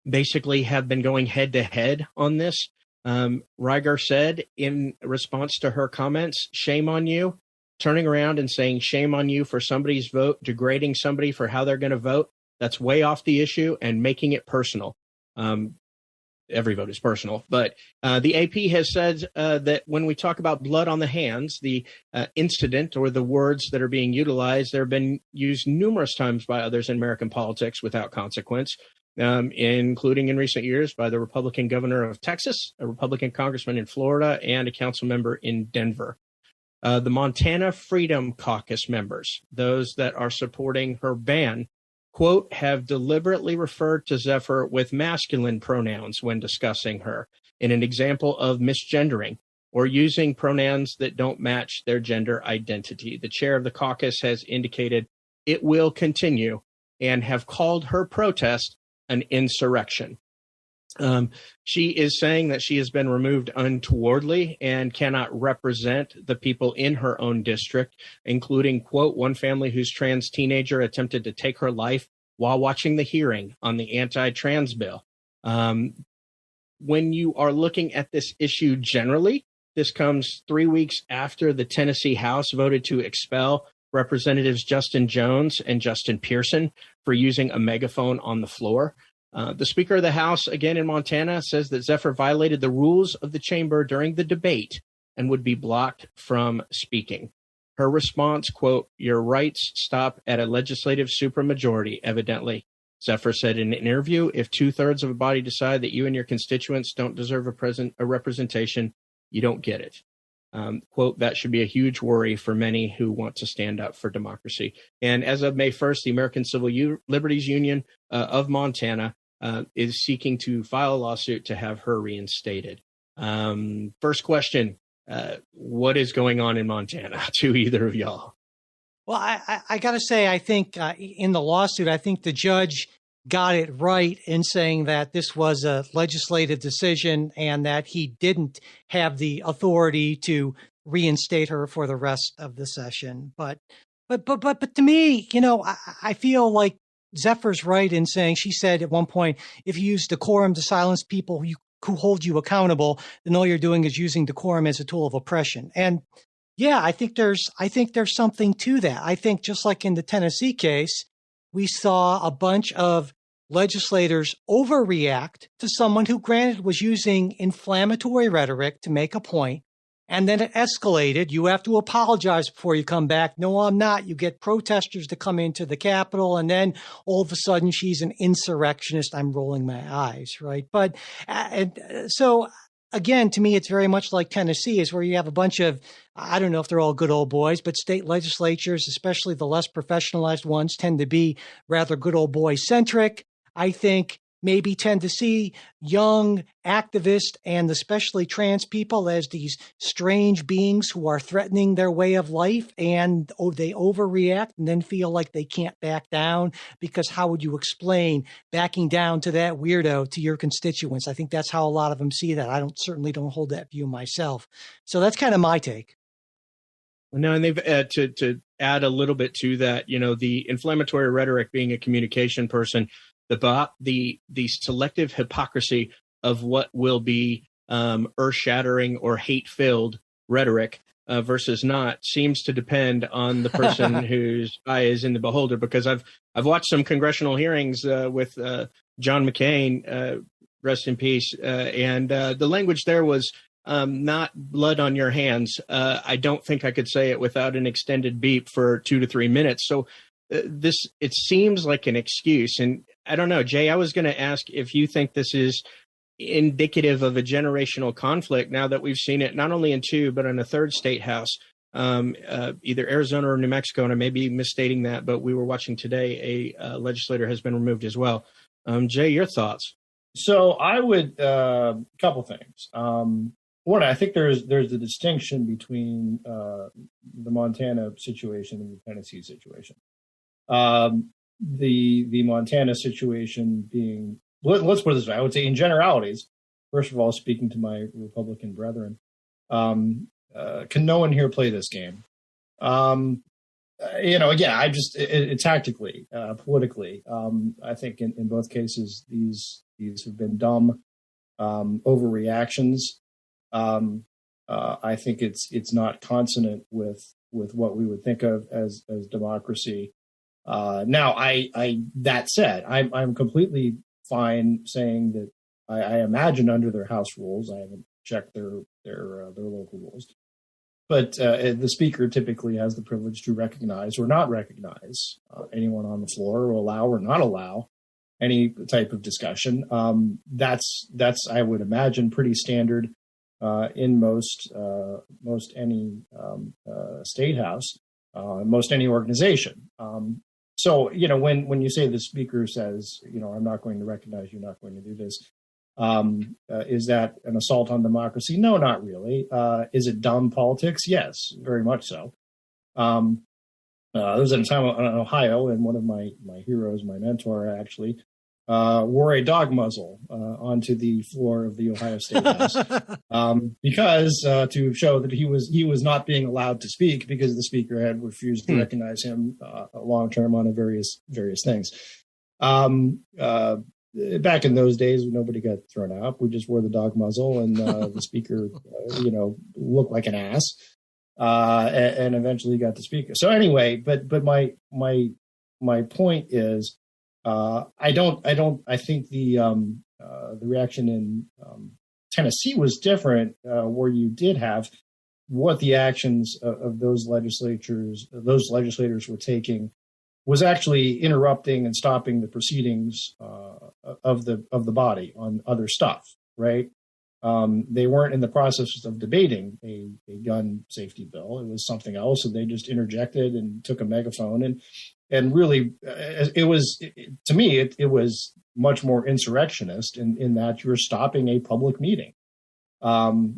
basically have been going head to head on this. Riger said in response to her comments, "Shame on you," turning around and saying, "Shame on you for somebody's vote, degrading somebody for how they're going to vote. That's way off the issue and making it personal." Every vote is personal, but the AP has said that when we talk about blood on the hands, the incident or the words that are being utilized, they've been used numerous times by others in American politics without consequence, including in recent years by the Republican governor of Texas, a Republican congressman in Florida, and a council member in Denver. The Montana Freedom Caucus members, those that are supporting her ban, quote, have deliberately referred to Zephyr with masculine pronouns when discussing her, in an example of misgendering or using pronouns that don't match their gender identity. The chair of the caucus has indicated it will continue and have called her protest an insurrection. She is saying that she has been removed untowardly and cannot represent the people in her own district, including, quote, one family whose trans teenager attempted to take her life while watching the hearing on the anti-trans bill. When you are looking at this issue generally, this comes 3 weeks after the Tennessee House voted to expel Representatives Justin Jones and Justin Pearson for using a megaphone on the floor. The Speaker of the House, again in Montana, says that Zephyr violated the rules of the chamber during the debate and would be blocked from speaking. Her response, quote, "Your rights stop at a legislative supermajority, evidently," Zephyr said in an interview. "If 2/3 of a body decide that you and your constituents don't deserve a representation, you don't get it." Quote, "That should be a huge worry for many who want to stand up for democracy." And as of May 1st, the American Civil Liberties Union of Montana is seeking to file a lawsuit to have her reinstated. First question, what is going on in Montana to either of y'all? Well, I got to say, I think in the lawsuit, I think the judge got it right in saying that this was a legislative decision and that he didn't have the authority to reinstate her for the rest of the session. But to me, I feel like Zephyr's right in saying, she said at one point, if you use decorum to silence people who hold you accountable, then all you're doing is using decorum as a tool of oppression. And yeah, I think there's something to that. I think just like in the Tennessee case, we saw a bunch of legislators overreact to someone who, granted, was using inflammatory rhetoric to make a point. And then it escalated. You have to apologize before you come back. No, I'm not. You get protesters to come into the Capitol, and then all of a sudden she's an insurrectionist. I'm rolling my eyes, right? But so again, to me, it's very much like Tennessee, is where you have a bunch of, I don't know if they're all good old boys, but state legislatures, especially the less professionalized ones, tend to be rather good old boy centric. I think maybe tend to see young activists and especially trans people as these strange beings who are threatening their way of life, and they overreact and then feel like they can't back down, because how would you explain backing down to that weirdo to your constituents? I think that's how a lot of them see that. I certainly don't hold that view myself. So that's kind of my take. No, and they've to add a little bit to that, the inflammatory rhetoric, being a communication person, the selective hypocrisy of what will be earth-shattering or hate-filled rhetoric versus not seems to depend on the person whose eye is in the beholder. Because I've watched some congressional hearings with John McCain, rest in peace, and the language there was not blood on your hands. I don't think I could say it without an extended beep for 2 to 3 minutes. So it seems like an excuse. And I don't know, Jay, I was going to ask if you think this is indicative of a generational conflict now that we've seen it not only in 2, but in a 3rd state house, either Arizona or New Mexico. And I may be misstating that, but we were watching today a legislator has been removed as well. Jay, your thoughts? So I would, couple things. One, I think there's a distinction between the Montana situation and the Tennessee situation. The Montana situation being, let's put it this way, I would say in generalities, first of all, speaking to my Republican brethren, can no one here play this game? Again, tactically, politically, I think in both cases, these have been dumb overreactions. I think it's not consonant with what we would think of as democracy. Now, that said, I'm completely fine saying that I imagine under their House rules, I haven't checked their local rules, but the Speaker typically has the privilege to recognize or not recognize anyone on the floor, or allow or not allow any type of discussion. That's I would imagine pretty standard in most any state house, most any organization. So, when you say the Speaker says, I'm not going to recognize you, not going to do this, is that an assault on democracy? No, not really. Is it dumb politics? Yes, very much so. There was a time in Ohio, and one of my heroes, my mentor actually, wore a dog muzzle onto the floor of the Ohio State House because to show that he was not being allowed to speak because the Speaker had refused to recognize him long term on various things. Back in those days, nobody got thrown out. We just wore the dog muzzle, and the Speaker, looked like an ass, and eventually got to speak. So anyway, but my point is, I think the reaction in Tennessee was different, where you did have what the actions of those legislators were taking was actually interrupting and stopping the proceedings of the body on other stuff, right? They weren't in the process of debating a gun safety bill. It was something else, and they just interjected and took a megaphone and really, it was much more insurrectionist in that you're stopping a public meeting. So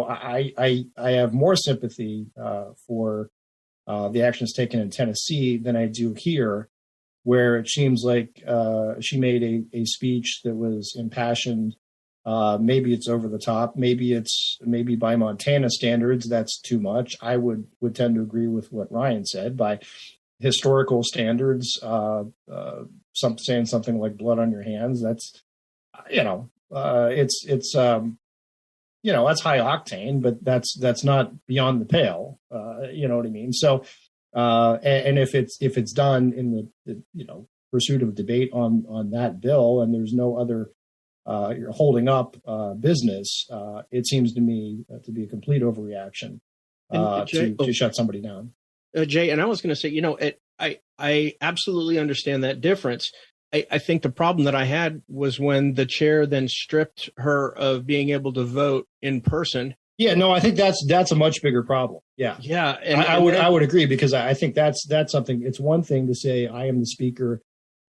I have more sympathy for the actions taken in Tennessee than I do here, where it seems like she made a speech that was impassioned. Maybe it's over the top. Maybe by Montana standards, that's too much. I would tend to agree with what Ryan said. By historical standards, saying something like blood on your hands, that's, it's that's high octane, but that's not beyond the pale. You know what I mean? So, and if it's done in the pursuit of debate on that bill, and there's no other, you're holding up business, it seems to me to be a complete overreaction to shut somebody down. Jay, and I was going to say, I absolutely understand that difference. I think the problem that I had was when the chair then stripped her of being able to vote in person. Yeah, no, I think that's a much bigger problem. Yeah, yeah, and I would agree, because I think that's something. It's one thing to say I am the Speaker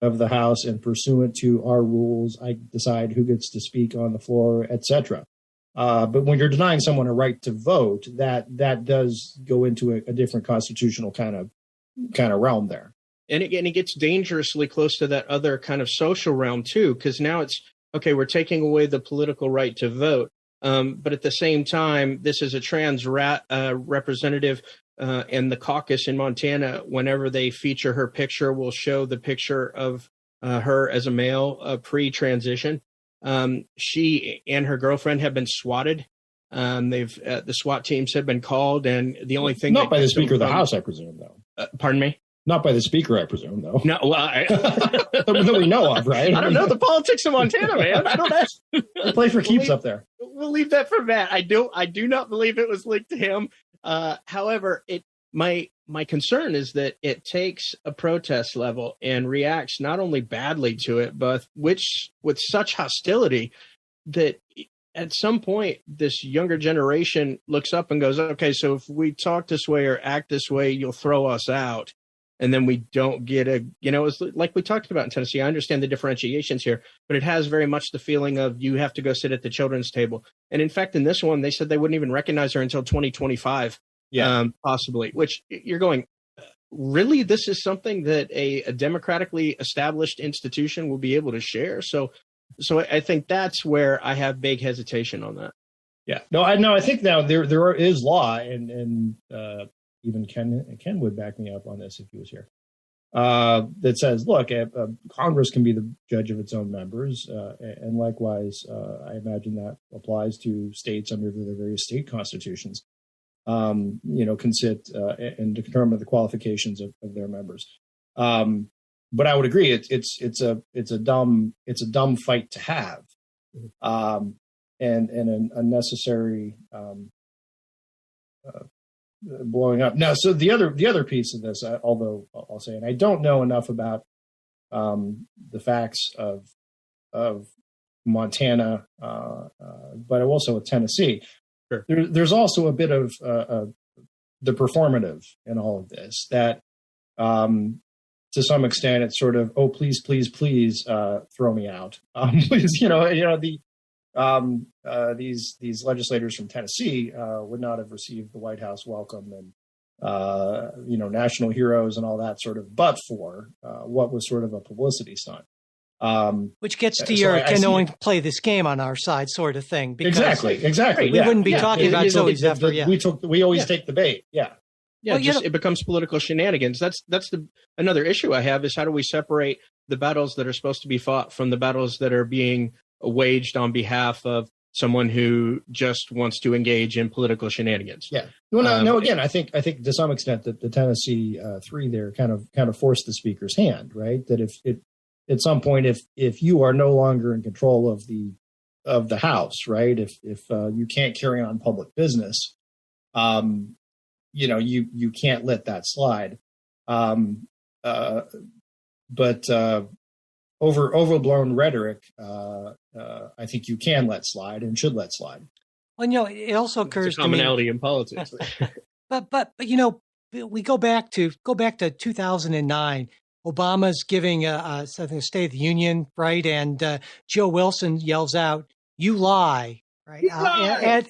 of the House, and pursuant to our rules, I decide who gets to speak on the floor, etc. But when you're denying someone a right to vote, that does go into a different constitutional kind of realm there. And again, it gets dangerously close to that other kind of social realm too, because now it's okay. We're taking away the political right to vote, but at the same time, this is a trans representative, and the caucus in Montana, whenever they feature her picture, will show the picture of her as a male pre-transition. She and her girlfriend have been swatted They've the SWAT teams have been called, and the only thing not by the Speaker of the House, I presume, though. Pardon me. Not by the Speaker, I presume, though. No, well, that we know of, right? I don't know the politics of Montana, man. I don't know. They play for keeps up there. We'll leave that for Matt. I do not believe it was linked to him. However, my concern is that it takes a protest level and reacts not only badly to it, but with such hostility that at some point this younger generation looks up and goes, okay, so if we talk this way or act this way, you'll throw us out. And then we don't get it's like we talked about in Tennessee. I understand the differentiations here, but it has very much the feeling of you have to go sit at the children's table. And in fact, in this one, they said they wouldn't even recognize her until 2025, possibly, which you're going, really? This is something that a democratically established institution will be able to share? So I think that's where I have big hesitation on that. Yeah, no, I think now there is law and even Ken would back me up on this if he was here, that says, look, Congress can be the judge of its own members. And likewise, I imagine that applies to states under their various state constitutions, can sit and determine the qualifications of their members. But I would agree, it's a dumb fight to have, and an unnecessary blowing up. Now, so the other piece of this, although I'll say, and I don't know enough about the facts of Montana, but also with Tennessee. Sure. There's also a bit of the performative in all of this that, to some extent, it's sort of, oh, please, throw me out. Please, these legislators from Tennessee would not have received the White House welcome and national heroes and all that sort of, but for what was sort of a publicity stunt. Which gets to your can no one play this game on our side sort of thing. Because exactly. We wouldn't be talking about Zooey Zephyr. We always take the bait. Yeah. Yeah, well, it becomes political shenanigans. That's another issue I have is how do we separate the battles that are supposed to be fought from the battles that are being waged on behalf of someone who just wants to engage in political shenanigans. Yeah. Well, no. Again, I think to some extent that the Tennessee three there kind of forced the Speaker's hand, right? That if at some point if you are no longer in control of the House, right? If you can't carry on public business, you can't let that slide. But overblown rhetoric, I think you can let slide and should let slide. Well, it also occurs to me commonality in politics. but we go back to 2009. Obama's giving a State of the Union, right? And Joe Wilson yells out, "You lie." Right.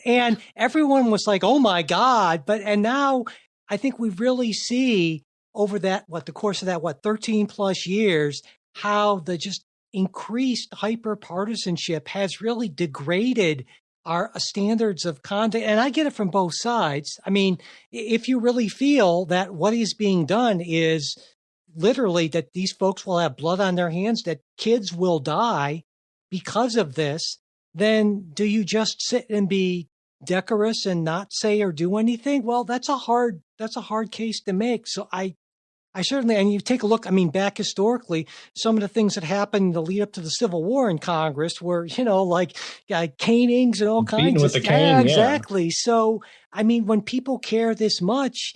And everyone was like, oh, my God. And now I think we really see over the course of that 13 plus years, how the just increased hyper partisanship has really degraded our standards of conduct. And I get it from both sides. I mean, if you really feel that what is being done is literally that these folks will have blood on their hands, that kids will die because of this, then do you just sit and be decorous and not say or do anything? Well, that's a hard case to make. So I certainly, and you take a look, back historically, some of the things that happened in the lead up to the Civil War in Congress were, like canings and all kinds of with the cane, exactly. Yeah. So, when people care this much,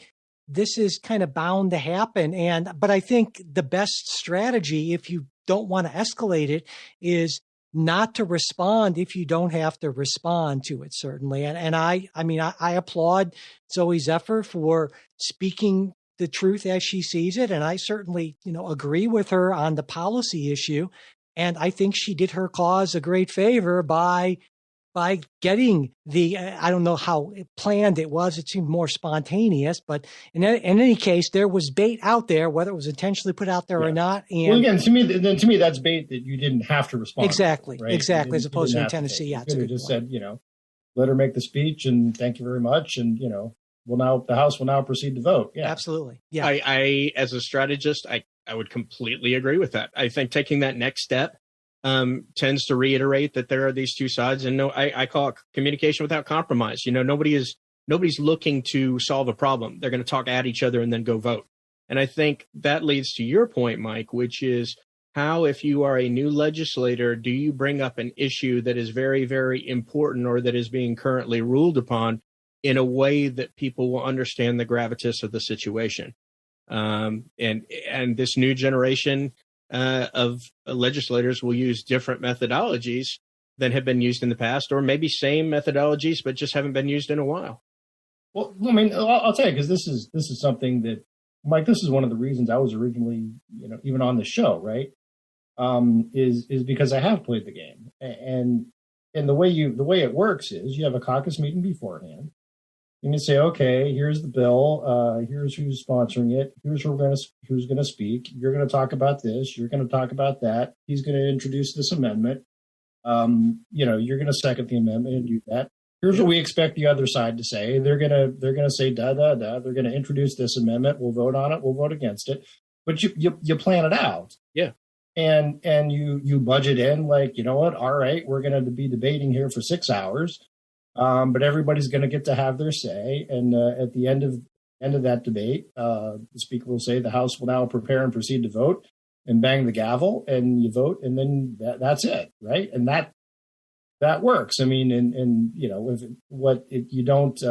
this is kind of bound to happen. But I think the best strategy, if you don't want to escalate it, is not to respond if you don't have to respond to it, certainly. And I applaud Zooey Zephyr for speaking the truth as she sees it. And I certainly, agree with her on the policy issue. And I think she did her cause a great favor by getting I don't know how planned it was. It seemed more spontaneous, but in any case, there was bait out there, whether it was intentionally put out there or not. And well, again, to me, that's bait that you didn't have to respond. Exactly. Right? Exactly. As opposed to in Tennessee. Yeah. You could have just said, let her make the speech and thank you very much. And, the House will now proceed to vote. Yeah, absolutely. Yeah. I as a strategist, I would completely agree with that. I think taking that next step, tends to reiterate that there are these two sides, and I call it communication without compromise. Nobody's looking to solve a problem. They're going to talk at each other and then go vote. And I think that leads to your point, Mike, which is how, if you are a new legislator, do you bring up an issue that is very, very important or that is being currently ruled upon in a way that people will understand the gravitas of the situation? And this new generation of legislators will use different methodologies than have been used in the past, or maybe same methodologies, but just haven't been used in a while. Well, I mean, I'll tell you, because this is something that, Mike, this is one of the reasons I was originally, even on the show, right? Is because I have played the game, and the way it works is you have a caucus meeting beforehand, and you say, okay, here's the bill, here's who's sponsoring it, here's who's going to speak. You're going to talk about this, you're going to talk about that. He's going to introduce this amendment. You're going to second the amendment and do that. Here's what we expect the other side to say. They're gonna say da da da. They're gonna introduce this amendment. We'll vote on it. We'll vote against it. But you plan it out. Yeah. And you budget in, like, you know what? All right, we're gonna be debating here for 6 hours, but everybody's gonna get to have their say. And at the end of that debate, the speaker will say the House will now prepare and proceed to vote, and bang the gavel, and you vote, and then that's it, right? And that works. I mean, and you don't,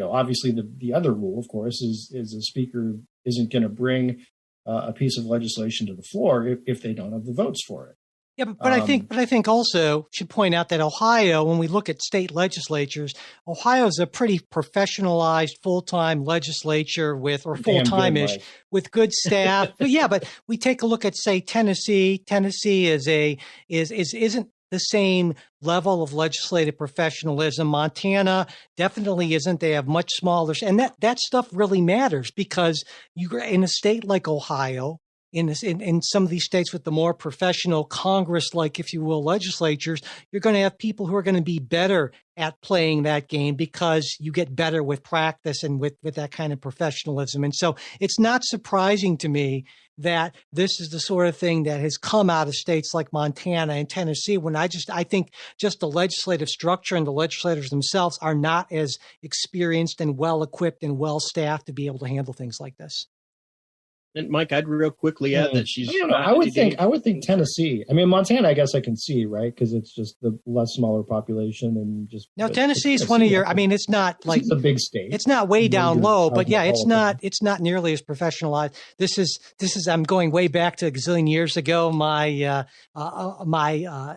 obviously the other rule, of course, is a speaker isn't going to bring a piece of legislation to the floor if they don't have the votes for it. Yeah, but I think also should point out that Ohio, when we look at state legislatures, Ohio is a pretty professionalized full-time legislature or full-time-ish with good staff. But we take a look at, say, Tennessee. Tennessee isn't the same level of legislative professionalism. Montana definitely isn't. They have much smaller, and that stuff really matters, because in a state like Ohio, in some of these states with the more professional Congress-like, if you will, legislatures, you're going to have people who are going to be better at playing that game, because you get better with practice and with that kind of professionalism. And so it's not surprising to me that this is the sort of thing that has come out of states like Montana and Tennessee, when I think just the legislative structure and the legislators themselves are not as experienced and well-equipped and well-staffed to be able to handle things like this. And Mike, I'd real quickly add that she's. I would think Tennessee. I mean, Montana, I guess I can see, right, because it's just the smaller population and just. Now, Tennessee is one of your. I mean, it's not like it's a big state. It's not way down low, but yeah, it's not nearly as professionalized. This is. I'm going way back to a gazillion years ago. My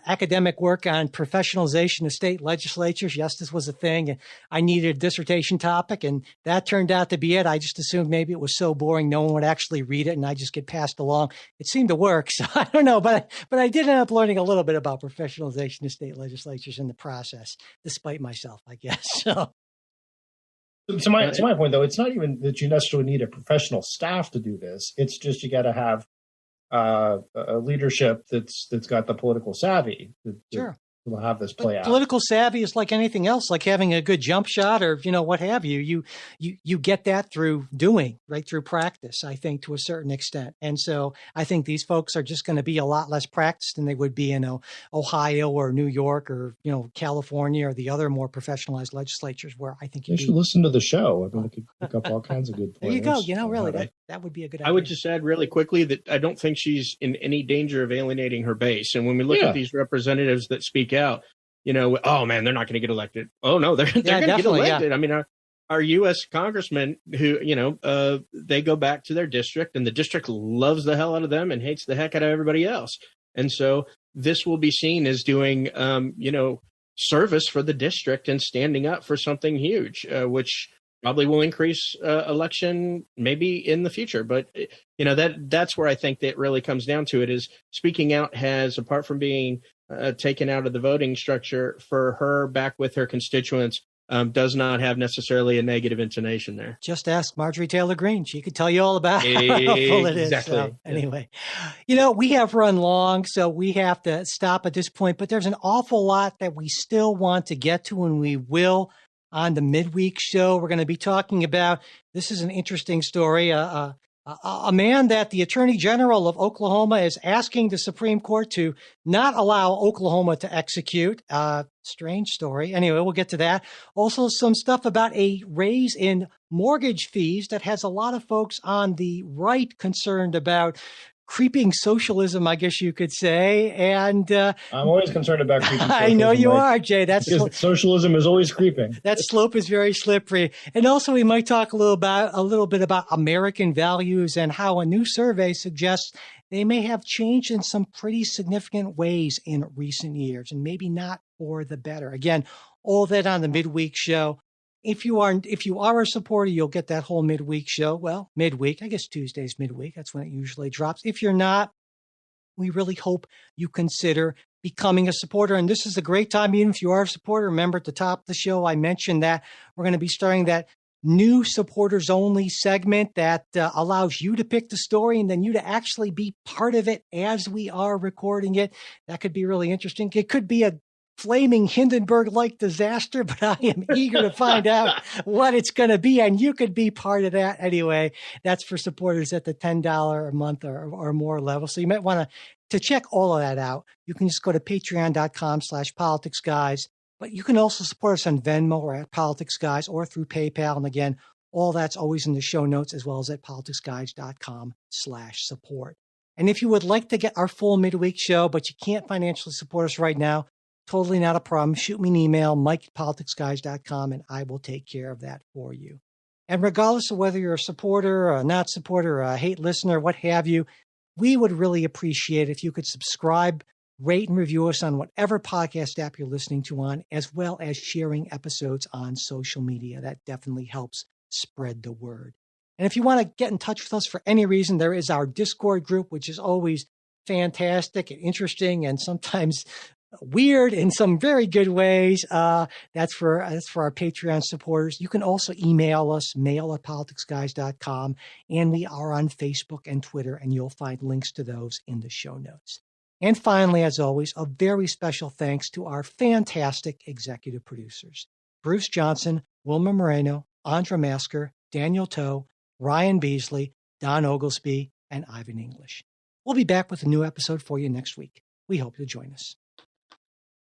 academic work on professionalization of state legislatures. Yes, this was a thing. I needed a dissertation topic, and that turned out to be it. I just assumed maybe it was so boring no one would actually read it, and I just get passed along. It seemed to work, so I don't know, but I did end up learning a little bit about professionalization of state legislatures in the process, despite myself, I guess. So to my point, though, it's not even that you necessarily need a professional staff to do this. It's just you got to have a leadership that's got the political savvy. Sure. We'll have this play out. Political savvy is like anything else, like having a good jump shot or, what have you. You get that through doing, right, through practice, I think, to a certain extent. And so I think these folks are just going to be a lot less practiced than they would be in Ohio or New York or, California or the other more professionalized legislatures where I think you should listen to the show. I mean, we could pick up all kinds of good points. There you go. Really, that would be a good idea. I would just add really quickly that I don't think she's in any danger of alienating her base. And when we look at these representatives that speak out, oh man, they're not going to get elected. Oh no, they're going to get elected. Yeah. I mean, our U.S. congressmen who, they go back to their district, and the district loves the hell out of them and hates the heck out of everybody else. And so this will be seen as doing, service for the district and standing up for something huge, which probably will increase election maybe in the future. But, that's where I think that really comes down to it, is speaking out has, apart from being taken out of the voting structure, for her back with her constituents, does not have necessarily a negative intonation there. Just ask Marjorie Taylor Greene. She could tell you all about how helpful it is. So, anyway, we have run long, so we have to stop at this point. But there's an awful lot that we still want to get to, and we will on the midweek show. We're going to be talking about, this is an interesting story, a a man that the Attorney General of Oklahoma is asking the Supreme Court to not allow Oklahoma to execute. Strange story. Anyway, we'll get to that. Also, some stuff about a raise in mortgage fees that has a lot of folks on the right concerned about creeping socialism, I guess you could say. And I'm always concerned about creeping socialism. I know you are, Jay. Because socialism is always creeping. That slope is very slippery. And also, we might talk a little bit about American values and how a new survey suggests they may have changed in some pretty significant ways in recent years, and maybe not for the better. Again, all that on the midweek show. If you are a supporter, you'll get that whole midweek show. Well, midweek, I guess Tuesday's midweek. That's when it usually drops. If you're not, we really hope you consider becoming a supporter. And this is a great time, even if you are a supporter. Remember at the top of the show, I mentioned that we're going to be starting that new supporters only segment that allows you to pick the story and then you to actually be part of it as we are recording it. That could be really interesting. It could be a flaming Hindenburg-like disaster, but I am eager to find out what it's going to be, and you could be part of that anyway. That's for supporters at the $10 a month or more level. So you might want to check all of that out. You can just go to patreon.com/politicsguys, but you can also support us on Venmo or at politicsguys or through PayPal. And again, all that's always in the show notes as well as at politicsguys.com/support. And if you would like to get our full midweek show, but you can't financially support us right now, totally not a problem. Shoot me an email, mike@politicsguys.com, and I will take care of that for you. And regardless of whether you're a supporter or a not supporter or a hate listener, what have you, we would really appreciate if you could subscribe, rate, and review us on whatever podcast app you're listening to on, as well as sharing episodes on social media. That definitely helps spread the word. And if you want to get in touch with us for any reason, there is our Discord group, which is always fantastic and interesting and sometimes weird in some very good ways. That's for our Patreon supporters. You can also email us, mail@politicsguys.com, and we are on Facebook and Twitter, and you'll find links to those in the show notes. And finally, as always, a very special thanks to our fantastic executive producers, Bruce Johnson, Wilma Moreno, Andra Masker, Daniel Toe, Ryan Beasley, Don Oglesby, and Ivan English. We'll be back with a new episode for you next week. We hope you'll join us.